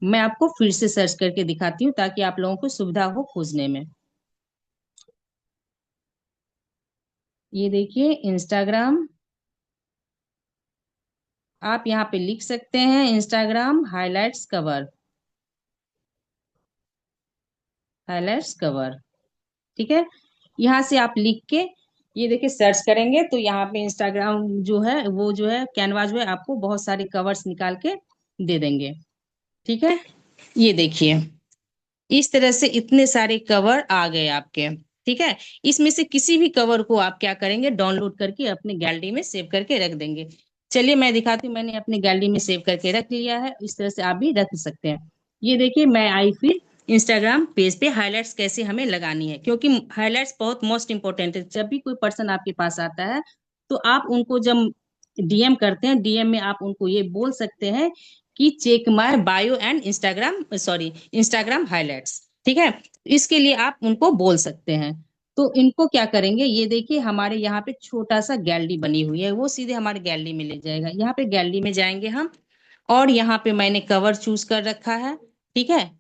मैं आपको फिर से सर्च करके दिखाती हूँ ताकि आप लोगों को सुविधा हो खोजने में। ये देखिए इंस्टाग्राम, आप यहाँ पे लिख सकते हैं Instagram highlights cover, highlights cover. ठीक है, यहाँ से आप लिख के ये देखिए सर्च करेंगे तो यहाँ पे इंस्टाग्राम जो है वो जो है कैनवा जो है आपको बहुत सारे कवर्स निकाल के दे देंगे। ठीक है, ये देखिए इस तरह से इतने सारे कवर आ गए आपके। ठीक है, इसमें से किसी भी कवर को आप क्या करेंगे, डाउनलोड करके अपने गैलरी में सेव करके रख देंगे। चलिए मैं दिखाती हूँ, मैंने अपने गैलरी में सेव करके रख लिया है। इस तरह से आप भी रख सकते हैं। ये देखिए मैं आई फिर इंस्टाग्राम पेज पे हाइलाइट्स कैसे हमें लगानी है, क्योंकि हाइलाइट्स बहुत मोस्ट इंपॉर्टेंट है। जब भी कोई पर्सन आपके पास आता है तो आप उनको जब डीएम करते हैं, डीएम में आप उनको ये बोल सकते हैं कि check my bio and Instagram, sorry Instagram highlights. ठीक है, इसके लिए आप उनको बोल सकते हैं। तो इनको क्या करेंगे, ये देखिए हमारे यहाँ पे छोटा सा गैलरी बनी हुई है, वो सीधे हमारे गैलरी में ले जाएगा। यहाँ पे गैलरी में जाएंगे हम, और यहाँ पे मैंने कवर चूज कर रखा है। ठीक है,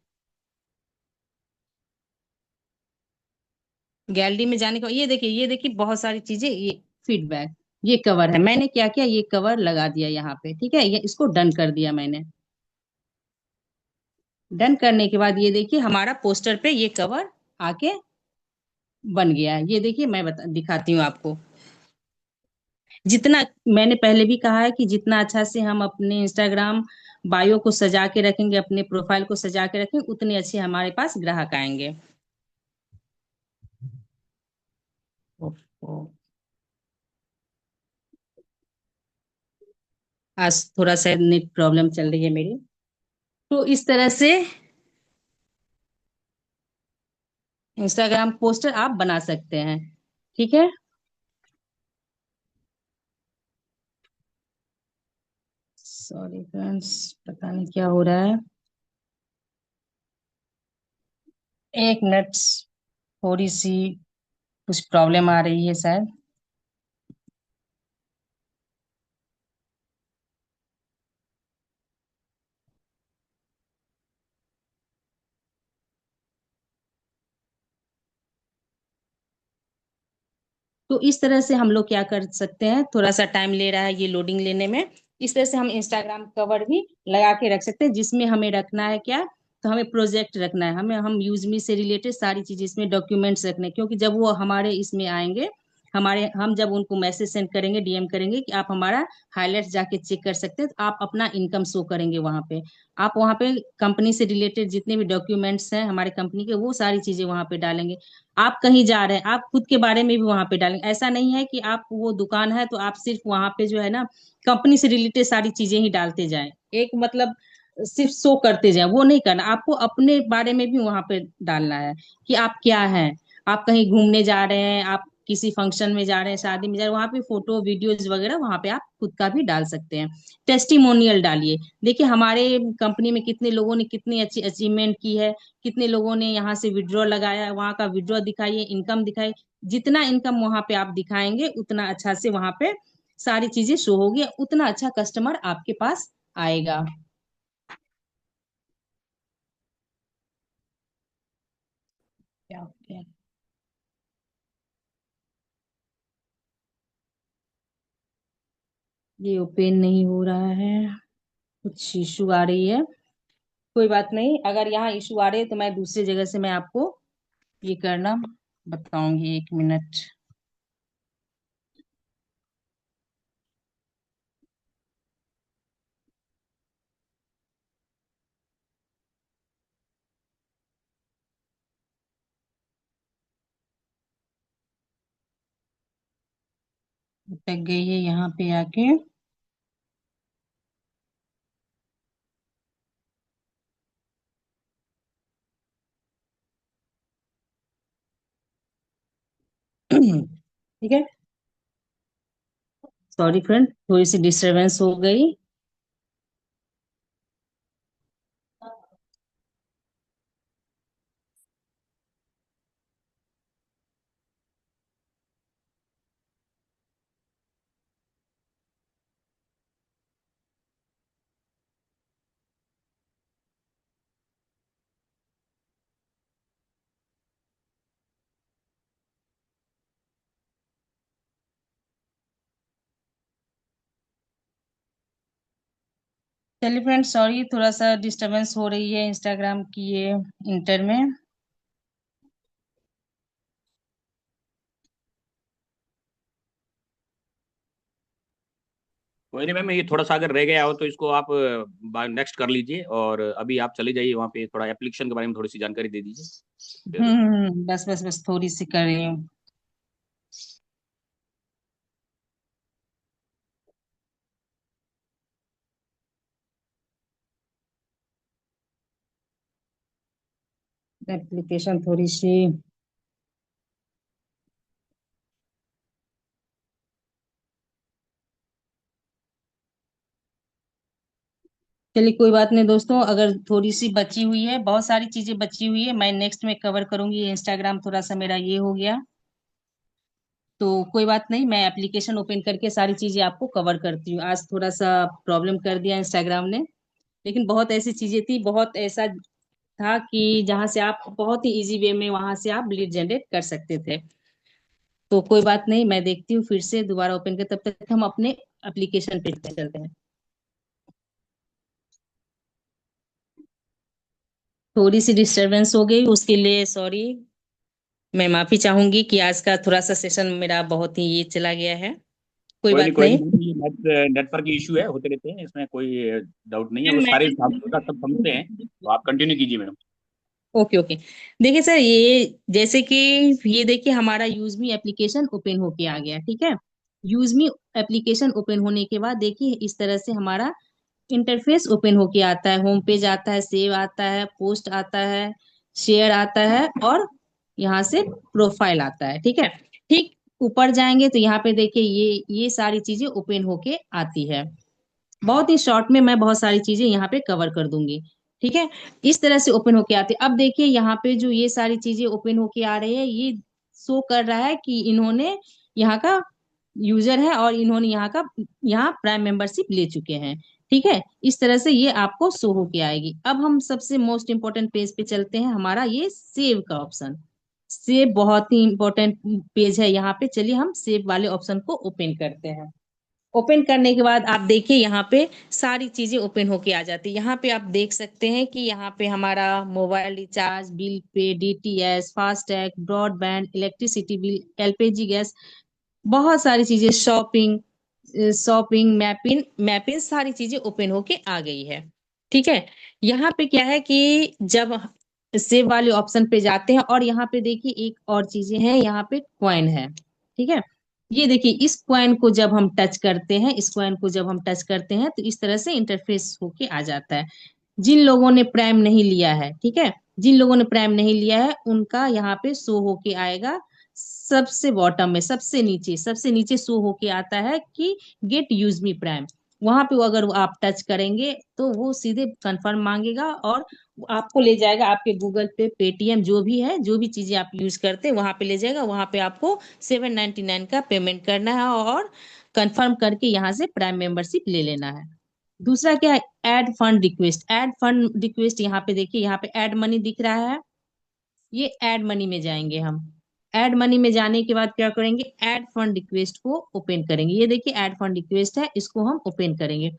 गैलरी में जाने का ये देखिए बहुत सारी चीजें, ये फीडबैक, ये कवर है। मैंने क्या किया, ये कवर लगा दिया यहाँ पे। ठीक है, ये इसको डन कर दिया मैंने। डन करने के बाद ये देखिए हमारा पोस्टर पे ये कवर आके बन गया है। ये देखिए मैं दिखाती हूँ आपको। जितना मैंने पहले भी कहा है कि जितना अच्छा से हम अपने इंस्टाग्राम बायो को सजा के रखेंगे, अपने प्रोफाइल को सजा के रखेंगे, उतने अच्छे हमारे पास ग्राहक आएंगे। ओप्पो। आज थोड़ा सा नेट प्रॉब्लम चल रही है मेरी। तो इस तरह से इंस्टाग्राम पोस्टर आप बना सकते हैं। ठीक है, सॉरी फ्रेंड्स, पता नहीं क्या हो रहा है। एक मिनट, थोड़ी सी कुछ प्रॉब्लम आ रही है शायद। तो इस तरह से हम लोग क्या कर सकते हैं, थोड़ा सा टाइम ले रहा है ये लोडिंग लेने में। इस तरह से हम इंस्टाग्राम कवर भी लगा के रख सकते हैं, जिसमें हमें रखना है क्या, तो हमें प्रोजेक्ट रखना है, हमें हम यूजमी से रिलेटेड सारी चीजें इसमें डॉक्यूमेंट्स रखने हैं। क्योंकि जब वो हमारे इसमें आएंगे, हमारे हम जब उनको मैसेज सेंड करेंगे, डीएम करेंगे कि आप हमारा हाईलाइट्स जाके चेक कर सकते हैं, तो आप अपना इनकम शो करेंगे वहां पे। आप वहां पे कंपनी से रिलेटेड जितने भी डॉक्यूमेंट्स हैं हमारे कंपनी के, वो सारी चीजें वहां पे डालेंगे। आप कहीं जा रहे हैं, आप खुद के बारे में भी वहां पे डालेंगे। ऐसा नहीं है कि आप वो दुकान है तो आप सिर्फ वहां पे जो है ना कंपनी से रिलेटेड सारी चीजें ही डालते जाएं, एक मतलब सिर्फ शो करते जाएं, वो नहीं करना। आपको अपने बारे में भी वहां पे डालना है कि आप क्या हैं। आप कहीं घूमने जा रहे हैं, आप किसी फंक्शन में जा रहे हैं, शादी में जा रहे हैं, वहां पे फोटो वीडियोज वगैरह वहां पे आप खुद का भी डाल सकते हैं। टेस्टिमोनियल डालिए, देखिए हमारे कंपनी में कितने लोगों ने कितनी अच्छी अचीवमेंट की है, कितने लोगों ने यहाँ से विड्रॉ लगाया है, वहां का विड्रॉ दिखाइए, इनकम दिखाइए। जितना इनकम वहां पे आप दिखाएंगे उतना अच्छा से वहां पे सारी चीजें शो होगी, उतना अच्छा कस्टमर आपके पास आएगा। क्या हो गया? ये ओपन नहीं हो रहा है, कुछ इशू आ रही है। कोई बात नहीं, अगर यहाँ इशू आ रही है तो मैं दूसरी जगह से मैं आपको ये करना बताऊंगी। एक मिनट। अटक गई है यहाँ पे आके। ठीक है। सॉरी फ्रेंड, थोड़ी सी डिस्टरबेंस हो गई। चलिए फ्रेंड, सॉरी थोड़ा सा डिस्टरबेंस हो रही है इंस्टाग्राम की ये इंटर में। कोई नहीं मैम, ये थोड़ा सा अगर रह गया हो तो इसको आप नेक्स्ट कर लीजिए, और अभी आप चले जाइए वहाँ पे, थोड़ा एप्लीकेशन के बारे में थोड़ी सी जानकारी दे दीजिए फिर। बस बस बस थोड़ी सी कर रही हूँ। एप्लीकेशन थोड़ी सी चलिए, कोई बात नहीं दोस्तों, अगर थोड़ी सी बची हुई है, बहुत सारी चीजें बची हुई है, मैं नेक्स्ट में कवर करूंगी। इंस्टाग्राम थोड़ा सा मेरा ये हो गया, तो कोई बात नहीं, मैं एप्लीकेशन ओपन करके सारी चीजें आपको कवर करती हूँ। आज थोड़ा सा प्रॉब्लम कर दिया इंस्टाग्राम ने, लेकिन बहुत ऐसी चीजें थी, बहुत ऐसा था कि जहां से आप बहुत ही इजी वे में वहां से आप लीड जनरेट कर सकते थे। तो कोई बात नहीं, मैं देखती हूँ फिर से दोबारा ओपन कर, तब तक हम अपने एप्लीकेशन पेज पे चलते हैं। थोड़ी सी डिस्टरबेंस हो गई, उसके लिए सॉरी। मैं माफी चाहूंगी कि आज का थोड़ा सा सेशन मेरा बहुत ही ये चला गया है। कोई कोई नहीं, बात कोई नहीं। नहीं, नेटवर्क की इशू है, होते रहते हैं, इसमें कोई डाउट नहीं है, वो सारे का सब समझते हैं, तो आप कंटिन्यू कीजिए मैडम। Okay okay. देखिए सर, ये जैसे कि ये देखिए हमारा यूजमी एप्लीकेशन ओपन होके आ गया, ठीक है। यूजमी एप्लीकेशन ओपन होने के बाद देखिए इस तरह से हमारा इंटरफेस ओपन होके आता है। होम पेज आता है, सेव आता है, पोस्ट आता है, शेयर आता है, और यहाँ से प्रोफाइल आता है, ठीक है। ठीक ऊपर जाएंगे तो यहाँ पे देखिए ये सारी चीजें ओपन होके आती है। बहुत ही शॉर्ट में मैं बहुत सारी चीजें यहाँ पे कवर कर दूंगी, ठीक है। इस तरह से ओपन होके आते हैं। अब देखिए यहाँ पे जो ये सारी चीजें ओपन होके आ रही है, ये शो कर रहा है कि इन्होंने यहाँ का यूजर है और इन्होंने यहाँ प्राइम मेंबरशिप ले चुके हैं, ठीक है। इस तरह से ये आपको शो होके आएगी। अब हम सबसे मोस्ट इंपॉर्टेंट पेज पे चलते हैं, हमारा ये सेव का ऑप्शन। सेव बहुत ही इंपॉर्टेंट पेज है यहाँ पे। चलिए हम सेव वाले ऑप्शन को ओपन करते हैं। ओपन करने के बाद आप देखिए यहाँ पे सारी चीजें ओपन होके आ जाती है। यहाँ पे आप देख सकते हैं कि यहाँ पे हमारा mobile recharge, bill pay, DTH, FASTag, broadband, electricity bill, LPG gas, बहुत सारी चीजें, शॉपिंग, शॉपिंग, मैपिंग मैपिंग, सारी चीजें ओपन होके आ गई है, ठीक है। यहाँ पे क्या है कि जब सेव वाले ऑप्शन पे जाते हैं, और यहाँ पे देखिए एक और चीजें हैं, यहाँ पे कॉइन है, ठीक है। ये देखिए इस कॉइन को जब हम टच करते हैं, इस कॉइन को जब हम टच करते हैं तो इस तरह से इंटरफेस होके आ जाता है। जिन लोगों ने प्राइम नहीं लिया है, ठीक है, जिन लोगों ने प्राइम नहीं लिया है उनका यहाँ पे शो होके आएगा। सबसे बॉटम में, सबसे नीचे शो होके आता है कि गेट यूज मी प्राइम। वहां पे अगर आप टच करेंगे तो वो सीधे कंफर्म मांगेगा, और आपको ले जाएगा आपके गूगल पे, पेटीएम, जो भी है, जो भी चीजें आप यूज करते हैं वहां पे ले जाएगा। वहां पे आपको 799 का पेमेंट करना है और कंफर्म करके यहाँ से प्राइम मेंबरशिप ले लेना है। दूसरा क्या है, add fund request. Add fund request यहाँ पे देखिए, यहाँ पे ऐड मनी दिख रहा है, ये ऐड मनी में जाएंगे हम। ऐड मनी में जाने के बाद क्या करेंगे, ऐड फंड रिक्वेस्ट को ओपन करेंगे। ये देखिए ऐड फंड रिक्वेस्ट है, इसको हम ओपन करेंगे।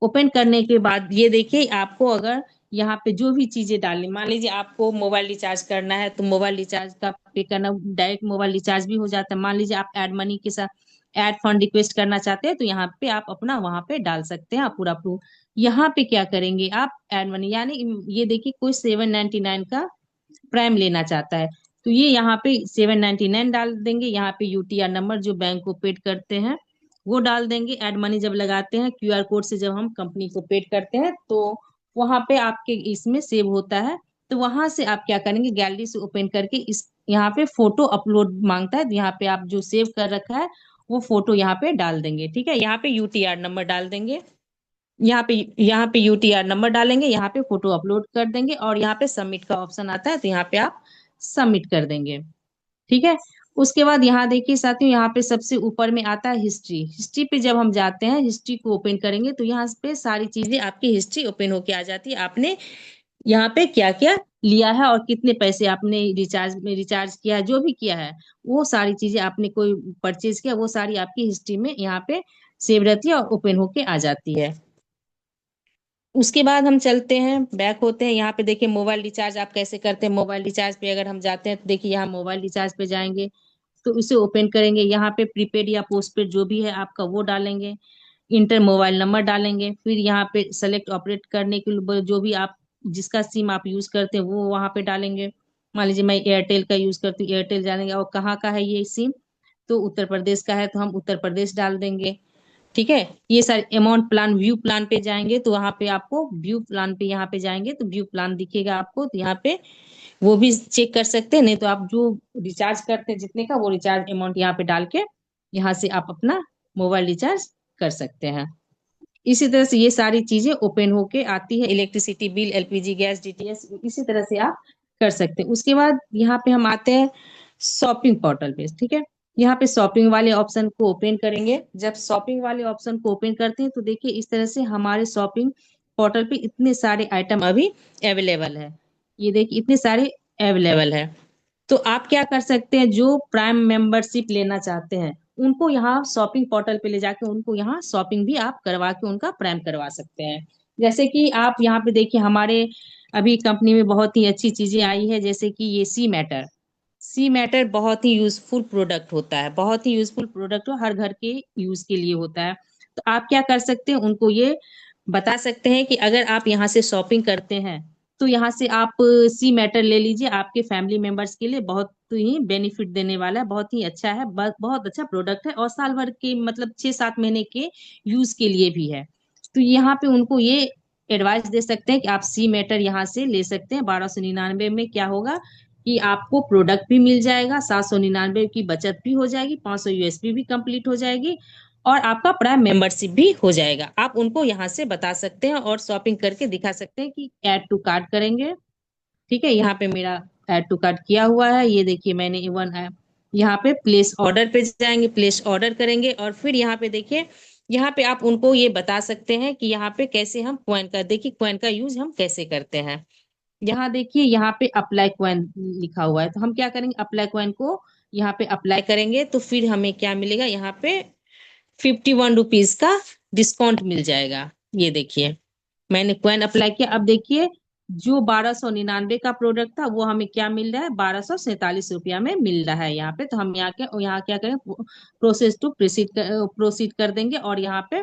ओपन करने के बाद ये देखिए आपको अगर यहाँ पे जो भी चीजें डालनी, मान लीजिए आपको मोबाइल रिचार्ज करना है तो मोबाइल रिचार्ज का पे करना, डायरेक्ट मोबाइल रिचार्ज भी हो जाता है। मान लीजिए आप ऐड मनी के साथ ऐड फंड रिक्वेस्ट करना चाहते हैं तो यहाँ पे आप अपना वहां पे डाल सकते हैं, आप पूरा प्रूफ। यहाँ पे क्या करेंगे आप, ऐड मनी यानी ये देखिए कोई 799 का प्राइम लेना चाहता है तो ये यहाँ पे 799 डाल देंगे। यहाँ पे यूटीआर नंबर जो बैंक को पेड करते हैं वो डाल देंगे। एड मनी जब लगाते हैं, क्यूआर कोड से जब हम कंपनी को पेड करते हैं तो वहां पे आपके इसमें सेव होता है, तो वहां से आप क्या करेंगे, गैलरी से ओपन करके इस यहाँ पे फोटो अपलोड मांगता है, तो यहाँ पे आप जो सेव कर रखा है वो फोटो यहाँ पे डाल देंगे। ठीक है, यहाँ पे यूटीआर नंबर डाल देंगे, यहाँ पे यूटीआर नंबर डालेंगे, यहाँ पे फोटो अपलोड कर देंगे और यहाँ पे सबमिट का ऑप्शन आता है, तो यहाँ पे आप सबमिट कर देंगे। ठीक है, उसके बाद यहाँ देखिए साथियों, यहाँ पे सबसे ऊपर में आता है हिस्ट्री। हिस्ट्री पे जब हम जाते हैं, हिस्ट्री को ओपन करेंगे तो यहाँ पे सारी चीजें आपकी हिस्ट्री ओपन होके आ जाती है। आपने यहाँ पे क्या क्या लिया है और कितने पैसे आपने रिचार्ज में रिचार्ज किया है, जो भी किया है वो सारी चीजें, आपने कोई परचेज किया वो सारी आपकी हिस्ट्री में यहाँ पे सेव रहती है और ओपन होके आ जाती है। उसके बाद हम चलते हैं, बैक होते हैं। यहाँ पे देखिए मोबाइल रिचार्ज आप कैसे करते हैं। मोबाइल रिचार्ज पे अगर हम जाते हैं तो देखिए यहाँ मोबाइल रिचार्ज पे जाएंगे तो इसे ओपन करेंगे। यहाँ पे प्रीपेड या पोस्टपेड जो भी है आपका वो डालेंगे, इंटर मोबाइल नंबर डालेंगे, फिर यहाँ पे सेलेक्ट ऑपरेट करने के लिए जो भी आप जिसका सिम आप यूज करते हैं वो वहां पे डालेंगे। मान लीजिए मैं एयरटेल का यूज करती हूँ, एयरटेल डालेंगे। और कहाँ का है ये सिम, तो उत्तर प्रदेश का है तो हम उत्तर प्रदेश डाल देंगे। ठीक है, ये सारे अमाउंट प्लान, व्यू प्लान पे जाएंगे तो वहां पे आपको व्यू प्लान पे यहाँ पे जाएंगे तो व्यू प्लान दिखेगा आपको, तो यहाँ पे वो भी चेक कर सकते हैं। नहीं तो आप जो रिचार्ज करते हैं जितने का वो रिचार्ज अमाउंट यहाँ पे डाल के यहाँ से आप अपना मोबाइल रिचार्ज कर सकते हैं। इसी तरह से ये सारी चीजें ओपन होके आती है, electricity bill, LPG gas, DTH, इसी तरह से आप कर सकते हैं। उसके बाद यहाँ पे हम आते हैं शॉपिंग पोर्टल पे। ठीक है, यहाँ पे शॉपिंग वाले ऑप्शन को ओपन करेंगे। जब शॉपिंग वाले ऑप्शन को ओपन करते हैं तो देखिए इस तरह से हमारे शॉपिंग पोर्टल पे इतने सारे आइटम अभी अवेलेबल है। ये देखिए इतने सारे अवेलेबल है। तो आप क्या कर सकते हैं, जो प्राइम मेंबरशिप लेना चाहते हैं उनको यहाँ शॉपिंग पोर्टल पे ले जाके उनको यहाँ शॉपिंग भी आप करवा के उनका प्राइम करवा सकते हैं। जैसे कि आप यहाँ पे देखिए हमारे अभी कंपनी में बहुत ही अच्छी चीजें आई है, जैसे कि ये सी मैटर। सी मैटर बहुत ही यूजफुल प्रोडक्ट होता है, बहुत ही यूजफुल प्रोडक्ट हो, हर घर के यूज के लिए होता है। तो आप क्या कर सकते हैं, उनको ये बता सकते हैं कि अगर आप यहाँ से शॉपिंग करते हैं तो यहाँ से आप सी मैटर ले लीजिए, आपके फैमिली मेंबर्स के लिए बहुत ही बेनिफिट देने वाला है, बहुत ही अच्छा है, बहुत अच्छा प्रोडक्ट है और साल भर के मतलब 6-7 महीने के यूज के लिए भी है। तो यहाँ पे उनको ये एडवाइस दे सकते हैं कि आप सी मैटर यहाँ से ले सकते हैं। 1299 में क्या होगा कि आपको प्रोडक्ट भी मिल जाएगा, 799 की बचत भी हो जाएगी, 500 यूएसपी भी कंप्लीट हो जाएगी और आपका प्राइम मेंबरशिप भी हो जाएगा। आप उनको यहाँ से बता सकते हैं और शॉपिंग करके दिखा सकते हैं कि ऐड टू कार्ट करेंगे। ठीक है, यहाँ पे मेरा ऐड टू कार्ट किया हुआ है, ये देखिए मैंने इवन यहाँ पे प्लेस ऑर्डर पे जाएंगे, प्लेस ऑर्डर करेंगे और फिर यहाँ पे देखिए यहाँ पे आप उनको ये बता सकते हैं कि यहाँ पे कैसे हम कॉइन का, देखिए कॉइन का यूज हम कैसे करते हैं। यहाँ देखिए यहाँ पे अप्लाई कॉइन लिखा हुआ है, तो हम क्या करेंगे, अप्लाई कॉइन को यहाँ पे अप्लाई करेंगे तो फिर हमें क्या मिलेगा, यहाँ पे 51 रुपीज का डिस्काउंट मिल जाएगा। ये देखिए मैंने कॉइन अप्लाई किया। अब देखिए जो 1299 का प्रोडक्ट था वो हमें क्या मिल रहा है, 1247 रुपया में मिल रहा है यहाँ पे। तो हम यहाँ क्या करें, प्रोसेस टू प्रोसीड कर देंगे और यहाँ पे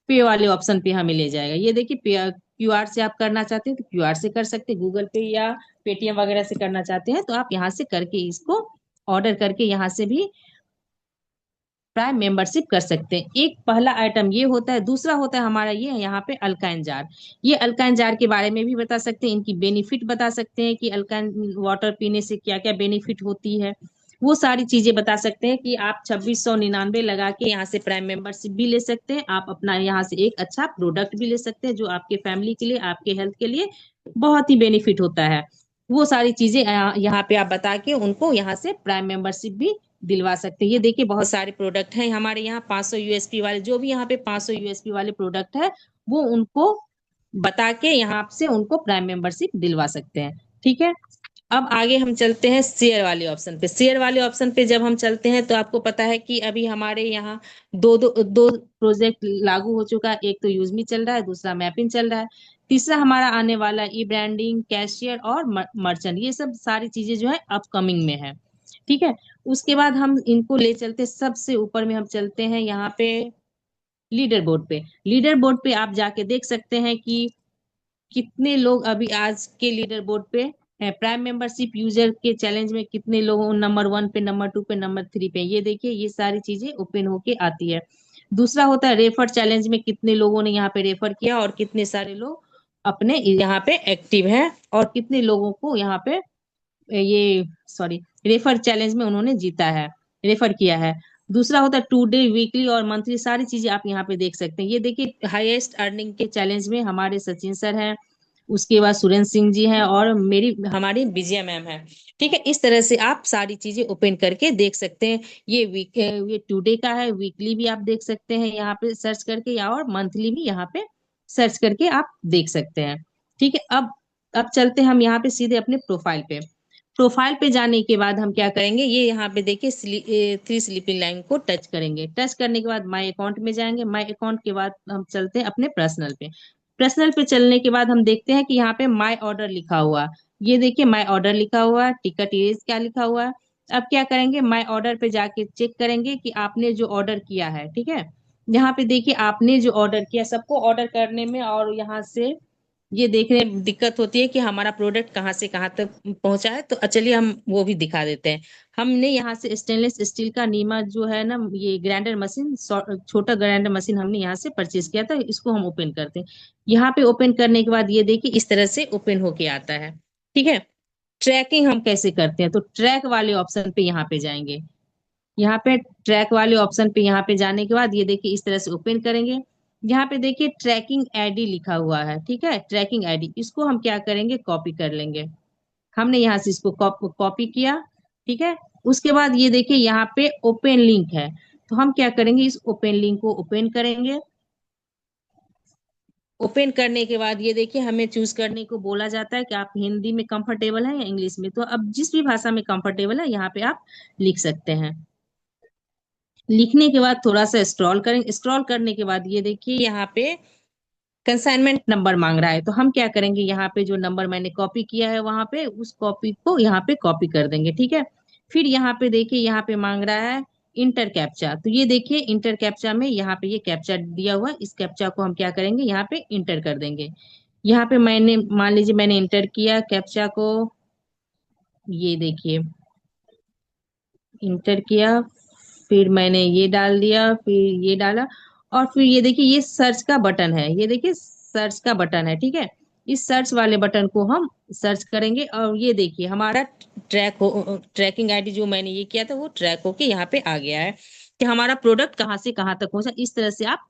पे वाले ऑप्शन पे हमें ले जाएगा। ये देखिए क्यूआर से आप करना चाहते हैं तो क्यूआर से कर सकते हैं, गूगल पे या पेटीएम वगैरह से करना चाहते हैं तो आप यहाँ से करके इसको ऑर्डर करके यहाँ से भी प्राइम मेंबरशिप कर सकते हैं। एक पहला आइटम ये होता है। दूसरा होता है हमारा ये यहाँ पे अल्काइन जार। ये अल्काइन जार के बारे में भी बता सकते हैं, इनकी बेनिफिट बता सकते हैं कि अल्काइन वाटर पीने से क्या क्या बेनिफिट होती है, वो सारी चीजें बता सकते हैं कि आप 2699 लगा के यहाँ से प्राइम मेंबरशिप भी ले सकते हैं। आप अपना यहाँ से एक अच्छा प्रोडक्ट भी ले सकते हैं जो आपके फैमिली के लिए, आपके हेल्थ के लिए बहुत ही बेनिफिट होता है। वो सारी चीजें यहाँ पे आप बता के उनको यहाँ से प्राइम मेंबरशिप भी दिलवा सकते हैं। ये देखिए बहुत सारे प्रोडक्ट हैं हमारे यहाँ, 500 यूएसपी वाले, जो भी यहाँ पे 500 यूएसपी वाले प्रोडक्ट है वो उनको बता के यहाँ से उनको प्राइम मेंबरशिप दिलवा सकते हैं। ठीक है, अब आगे हम चलते हैं शेयर वाले ऑप्शन पे। शेयर वाले ऑप्शन पे जब हम चलते हैं तो आपको पता है कि अभी हमारे यहाँ दो प्रोजेक्ट लागू हो चुका है। एक तो यूजमी चल रहा है, दूसरा मैपिंग चल रहा है, तीसरा हमारा आने वाला ई ब्रांडिंग, कैशियर और मर्चेंट। ये सब सारी चीजें जो है अपकमिंग में है। ठीक है, उसके बाद हम इनको ले चलते, सबसे ऊपर में हम चलते हैं यहाँ पे लीडर बोर्ड पे। लीडर बोर्ड पे आप जाके देख सकते हैं कि कितने लोग अभी आज के लीडर बोर्ड पे है। प्राइम मेंबरशिप यूजर के चैलेंज में कितने लोगों नंबर 1 पे, नंबर 2 पे, नंबर 3 पे, ये देखिए ये सारी चीजें ओपन होके आती है। दूसरा होता है रेफर चैलेंज में कितने लोगों ने यहाँ पे रेफर किया और कितने सारे लोग अपने यहाँ पे एक्टिव है और कितने लोगों को यहाँ पे ये रेफर चैलेंज में उन्होंने जीता है, रेफर किया है। दूसरा होता है टू डे, वीकली और मंथली, सारी चीजें आप यहाँ पे देख सकते हैं। ये देखिए हाईएस्ट अर्निंग के चैलेंज में हमारे सचिन सर हैं, उसके बाद सुरेंद्र सिंह जी हैं और हमारी विजया मैम है। ठीक है, इस तरह से आप सारी चीजें ओपन करके देख सकते हैं। ये टू डे का है, वीकली भी आप देख सकते हैं यहाँ पे सर्च करके, या और मंथली भी यहाँ पे सर्च करके आप देख सकते हैं। ठीक है, अब चलते हैं हम यहाँ पे सीधे अपने प्रोफाइल पे। प्रोफाइल पे जाने के बाद हम क्या करेंगे, ये यहाँ पे देखिए थ्री स्लीपिंग लाइन को टच करेंगे। टच करने के बाद माय अकाउंट में जाएंगे। माय अकाउंट के बाद हम चलते हैं अपने पर्सनल पे। पर्सनल पे चलने के बाद हम देखते हैं कि यहाँ पे माय ऑर्डर लिखा हुआ, ये देखिए माय ऑर्डर लिखा हुआ, टिकट इरेज क्या लिखा हुआ है। अब क्या करेंगे, माय ऑर्डर पे जाके चेक करेंगे कि आपने जो ऑर्डर किया है, ठीक है, यहाँ पे देखिए आपने जो ऑर्डर किया, सबको ऑर्डर करने में और यहाँ से ये देखने में दिक्कत होती है कि हमारा प्रोडक्ट कहाँ से कहाँ तक पहुंचा है। तो चलिए हम वो भी दिखा देते हैं। हमने यहाँ से स्टेनलेस स्टील का नीमा जो है ना, ये ग्राइंडर मशीन, छोटा ग्राइंडर मशीन हमने यहाँ से परचेज किया था। इसको हम ओपन करते हैं। यहाँ पे ओपन करने के बाद ये देखिए इस तरह से ओपन होके आता है। ठीक है, ट्रैकिंग हम कैसे करते हैं, तो ट्रैक वाले ऑप्शन पे यहाँ पे जाएंगे। यहाँ पे ट्रैक वाले ऑप्शन पे यहाँ पे जाने के बाद ये देखिए इस तरह से ओपन करेंगे। यहाँ पे देखिए ट्रैकिंग आईडी लिखा हुआ है, ठीक है, ट्रैकिंग आईडी, इसको हम क्या करेंगे, कॉपी कर लेंगे। हमने यहाँ से इसको कॉपी किया। ठीक है, उसके बाद ये देखिए यहाँ पे ओपन लिंक है, तो हम क्या करेंगे, इस ओपन लिंक को ओपन करेंगे। ओपन करने के बाद ये देखिए हमें चूज करने को बोला जाता है कि आप हिंदी में कंफर्टेबल है या इंग्लिश में। तो अब जिस भी भाषा में कंफर्टेबल है यहाँ पे आप लिख सकते हैं। लिखने के बाद थोड़ा सा स्क्रॉल करेंगे। स्क्रॉल करने के बाद ये देखिए यहाँ पे कंसाइनमेंट नंबर मांग रहा है, तो हम क्या करेंगे, यहाँ पे जो नंबर मैंने कॉपी किया है वहां पे उस कॉपी को यहाँ पे कॉपी कर देंगे। ठीक है, फिर यहाँ पे देखिए यहाँ पे मांग रहा है इंटर कैप्चा। तो ये देखिए इंटर कैप्चा में यहाँ पे ये कैप्चा दिया हुआ है, इस कैप्चा को हम क्या करेंगे, यहाँ पे इंटर कर देंगे। यहाँ पे मैंने मान लीजिए मैंने इंटर किया कैप्चा को, ये देखिए इंटर किया, फिर मैंने ये डाल दिया, फिर ये डाला, और फिर ये देखिए ये सर्च का बटन है, ये देखिए सर्च का बटन है। ठीक है, इस सर्च वाले बटन को हम सर्च करेंगे और ये देखिए हमारा ट्रैकिंग आईडी जो मैंने ये किया था वो ट्रैक होके यहाँ पे आ गया है कि हमारा प्रोडक्ट कहाँ से कहाँ तक पहुंचा। इस तरह से आप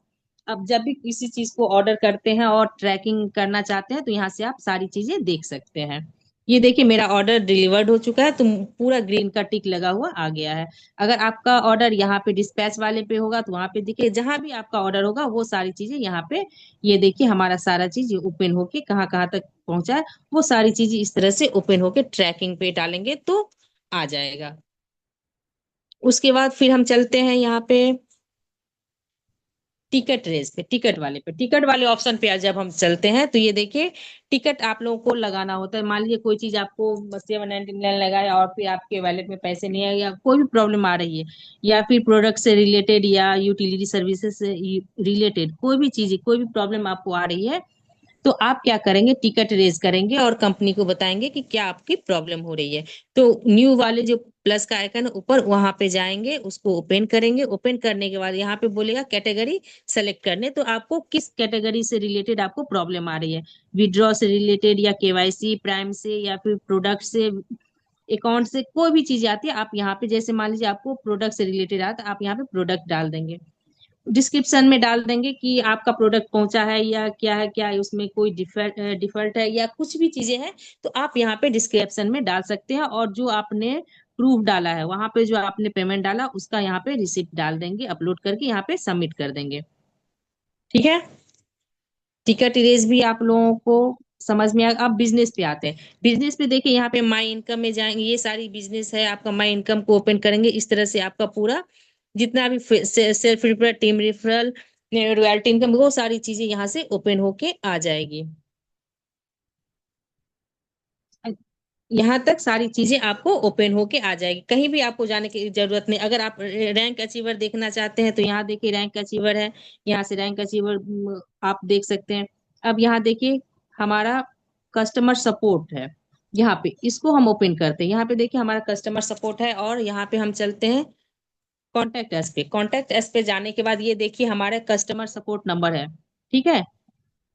अब जब भी किसी चीज को ऑर्डर करते हैं और ट्रैकिंग करना चाहते हैं तो यहाँ से आप सारी चीजें देख सकते हैं। ये देखिए मेरा ऑर्डर डिलीवर्ड हो चुका है, तो पूरा ग्रीन का टिक लगा हुआ आ गया है। अगर आपका ऑर्डर यहाँ पे डिस्पैच वाले पे होगा तो वहां पे देखिए जहां भी आपका ऑर्डर होगा वो सारी चीजें यहाँ पे, ये देखिए हमारा सारा चीज ओपन होके कहाँ कहाँ तक पहुंचा है, वो सारी चीजें इस तरह से ओपन होके ट्रैकिंग पे डालेंगे तो आ जाएगा। उसके बाद फिर हम चलते हैं यहाँ पे टिकट रेस पे, टिकट वाले ऑप्शन पे जब हम चलते हैं तो ये देखिए टिकट आप लोगों को लगाना होता है। मान लीजिए कोई चीज आपको 799 लगाया और फिर आपके वैलेट में पैसे नहीं आए या कोई भी प्रॉब्लम आ रही है, या फिर प्रोडक्ट से रिलेटेड या यूटिलिटी सर्विसेज से रिलेटेड कोई भी चीज, कोई भी प्रॉब्लम आपको आ रही है, तो आप क्या करेंगे, टिकट रेज करेंगे और कंपनी को बताएंगे कि क्या आपकी प्रॉब्लम हो रही है। तो न्यू वाले जो प्लस का आइकन है ऊपर, वहां पे जाएंगे, उसको ओपन करेंगे। ओपन करने के बाद यहाँ पे बोलेगा कैटेगरी सेलेक्ट करने, तो आपको किस कैटेगरी से रिलेटेड आपको प्रॉब्लम आ रही है, विड्रॉ से रिलेटेड या केवाईसी, प्राइम से, या फिर प्रोडक्ट से, अकाउंट से, कोई भी चीज आती है आप यहाँ पे, जैसे मान लीजिए आपको प्रोडक्ट से रिलेटेड आता है, आप यहाँ पे प्रोडक्ट डाल देंगे। डिस्क्रिप्शन में डाल देंगे कि आपका प्रोडक्ट पहुंचा है या क्या है, क्या है उसमें कोई डिफॉल्ट है या कुछ भी चीजें हैं, तो आप यहाँ पे डिस्क्रिप्शन में डाल सकते हैं। और जो आपने प्रूफ डाला है वहां पे, जो आपने पेमेंट डाला उसका यहाँ पे रिसिप्ट डाल देंगे, अपलोड करके यहाँ पे सबमिट कर देंगे। ठीक है, टिकट इरेज भी आप लोगों को समझ में आ। अब बिजनेस पे आते हैं। बिजनेस पे देखिए यहाँ पे माई इनकम में जाएंगे, ये सारी बिजनेस है आपका। माई इनकम को ओपन करेंगे, इस तरह से आपका पूरा जितना भी self referral, team referral, royalty income, वो सारी चीजें यहाँ से ओपन होके आ जाएगी। यहाँ तक सारी चीजें आपको ओपन होके आ जाएगी, कहीं भी आपको जाने की जरूरत नहीं। अगर आप रैंक अचीवर देखना चाहते हैं तो यहाँ देखिए रैंक अचीवर है, यहाँ से रैंक अचीवर आप देख सकते हैं। अब यहाँ देखिए हमारा कस्टमर सपोर्ट है, यहाँ पे इसको हम ओपन करते हैं। यहाँ पे देखिए हमारा कस्टमर सपोर्ट है और यहाँ पे हम चलते हैं कॉन्टेक्ट एस पे। कॉन्टेक्ट एस पे जाने के बाद ये देखिए हमारे कस्टमर सपोर्ट नंबर है। ठीक है,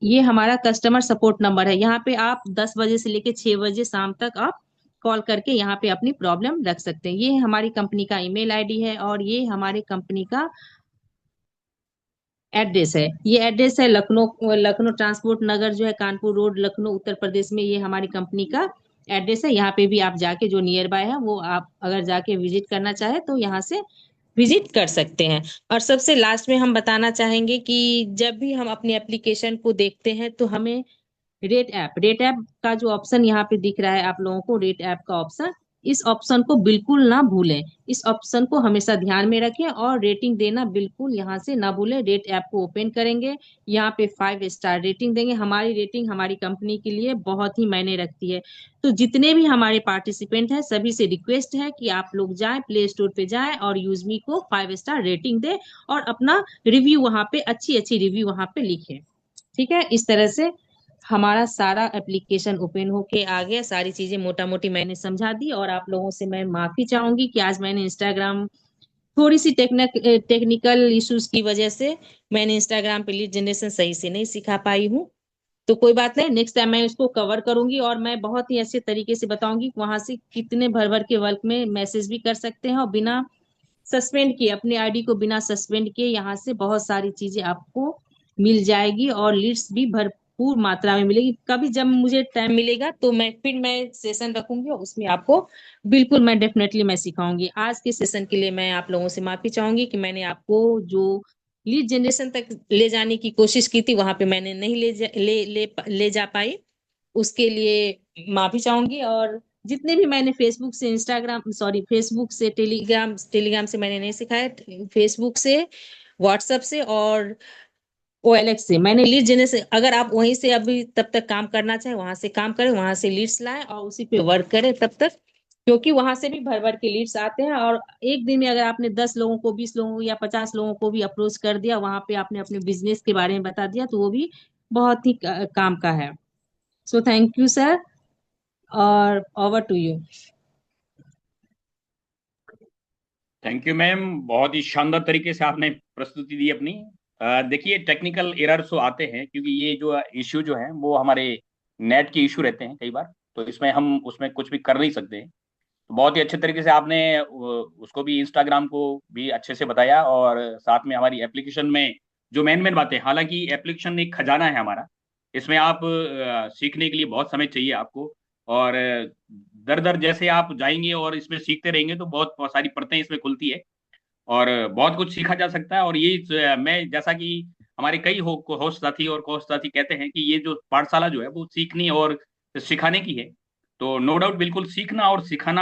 ये हमारा कस्टमर सपोर्ट नंबर है। यहाँ पे आप 10 बजे से लेके 6 बजे शाम तक आप कॉल करके यहाँ पे अपनी प्रॉब्लम रख सकते हैं। ये हमारी कंपनी का ईमेल आईडी है और ये हमारे कंपनी का एड्रेस है। ये एड्रेस है लखनऊ, लखनऊ ट्रांसपोर्ट नगर जो है, कानपुर रोड, लखनऊ, उत्तर प्रदेश में। ये हमारी कंपनी का एड्रेस है। यहाँ पे भी आप जाके जो नियर बाय है वो आप अगर जाके विजिट करना चाहे तो यहाँ से विजिट कर सकते हैं। और सबसे लास्ट में हम बताना चाहेंगे कि जब भी हम अपनी एप्लीकेशन को देखते हैं तो हमें रेट ऐप का जो ऑप्शन यहाँ पे दिख रहा है आप लोगों को, रेट ऐप का ऑप्शन, इस ऑप्शन को बिल्कुल ना भूलें। इस ऑप्शन को हमेशा ध्यान में रखें और रेटिंग देना बिल्कुल यहाँ से ना भूलें। रेट ऐप को ओपन करेंगे, यहाँ पे 5 स्टार रेटिंग देंगे। हमारी रेटिंग हमारी कंपनी के लिए बहुत ही मायने रखती है। तो जितने भी हमारे पार्टिसिपेंट हैं सभी से रिक्वेस्ट है कि आप लोग जाएं, प्ले स्टोर पे जाएं और यूजमी को 5 स्टार रेटिंग दें और अपना रिव्यू वहां पे, अच्छी अच्छी रिव्यू वहां पे लिखें। ठीक है, इस तरह से हमारा सारा एप्लीकेशन ओपन होके आ गया। सारी चीजें मोटा मोटी मैंने समझा दी और आप लोगों से मैं माफी चाहूंगी कि आज मैंने इंस्टाग्राम, थोड़ी सी टेक्निकल इश्यूज की वजह से मैंने इंस्टाग्राम पे लीड जनरेशन सही से नहीं सिखा पाई हूँ। तो कोई बात नहीं, नेक्स्ट टाइम मैं इसको कवर करूंगी और मैं बहुत ही अच्छे तरीके से बताऊंगी वहां से कितने भर भर के वर्क में मैसेज भी कर सकते हैं और बिना सस्पेंड किए, अपने आईडी को बिना सस्पेंड किए यहाँ से बहुत सारी चीजें आपको मिल जाएगी और लीड्स भी भरपूर मात्रा में मिलेगी। कभी जब मुझे टाइम मिलेगा तो मैं सेशन रखूंगी और उसमें आपको बिल्कुल मैं डेफिनेटली मैं सिखाऊंगी। आज के सेशन के लिए मैं आप लोगों से माफी चाहूंगी कि मैंने आपको जो लीड जनरेशन तक ले जाने की कोशिश की थी वहां पे मैंने नहीं ले जा पाई, उसके लिए माफी चाहूंगी। और जितने भी मैंने फेसबुक से, फेसबुक से, टेलीग्राम से मैंने नहीं सिखाया, फेसबुक से, व्हाट्सएप से और OLX से मैंने लीड जनरेशन, अगर आप वहीं से अभी तब तक काम करना चाहें वहां से काम करें, वहां से लीड्स लाएं और उसी पे वर्क करें तब तक, क्योंकि वहां से भी भर भर के लीड्स आते हैं। और एक दिन में अगर आपने 10 लोगों को, 20 लोगों को या 50 लोगों को भी अप्रोच कर दिया, वहां पे आपने अपने बिजनेस के बारे में बता दिया, तो वो भी बहुत ही काम का है। सो थैंक यू सर, और over to you. Thank you ma'am, बहुत ही शानदार तरीके से आपने प्रस्तुति दी अपनी। देखिए, टेक्निकल एरर्स तो आते हैं क्योंकि ये जो इश्यू जो है वो हमारे नेट के इशू रहते हैं कई बार, तो इसमें हम उसमें कुछ भी कर नहीं सकते। तो बहुत ही अच्छे तरीके से आपने उसको भी, इंस्टाग्राम को भी अच्छे से बताया और साथ में हमारी एप्लीकेशन में जो मेन मेन बातें, हालांकि एप्लीकेशन एक खजाना है हमारा, इसमें आप सीखने के लिए बहुत समय चाहिए आपको। और दर दर जैसे आप जाएंगे और इसमें सीखते रहेंगे तो बहुत बहुत सारी परतें इसमें खुलती है और बहुत कुछ सीखा जा सकता है। और ये मैं, जैसा कि हमारे कई होस्ट साथी और कोच साथी कहते हैं कि ये जो पाठशाला जो है वो सीखनी और सिखाने की है, तो नो डाउट बिल्कुल सीखना और सिखाना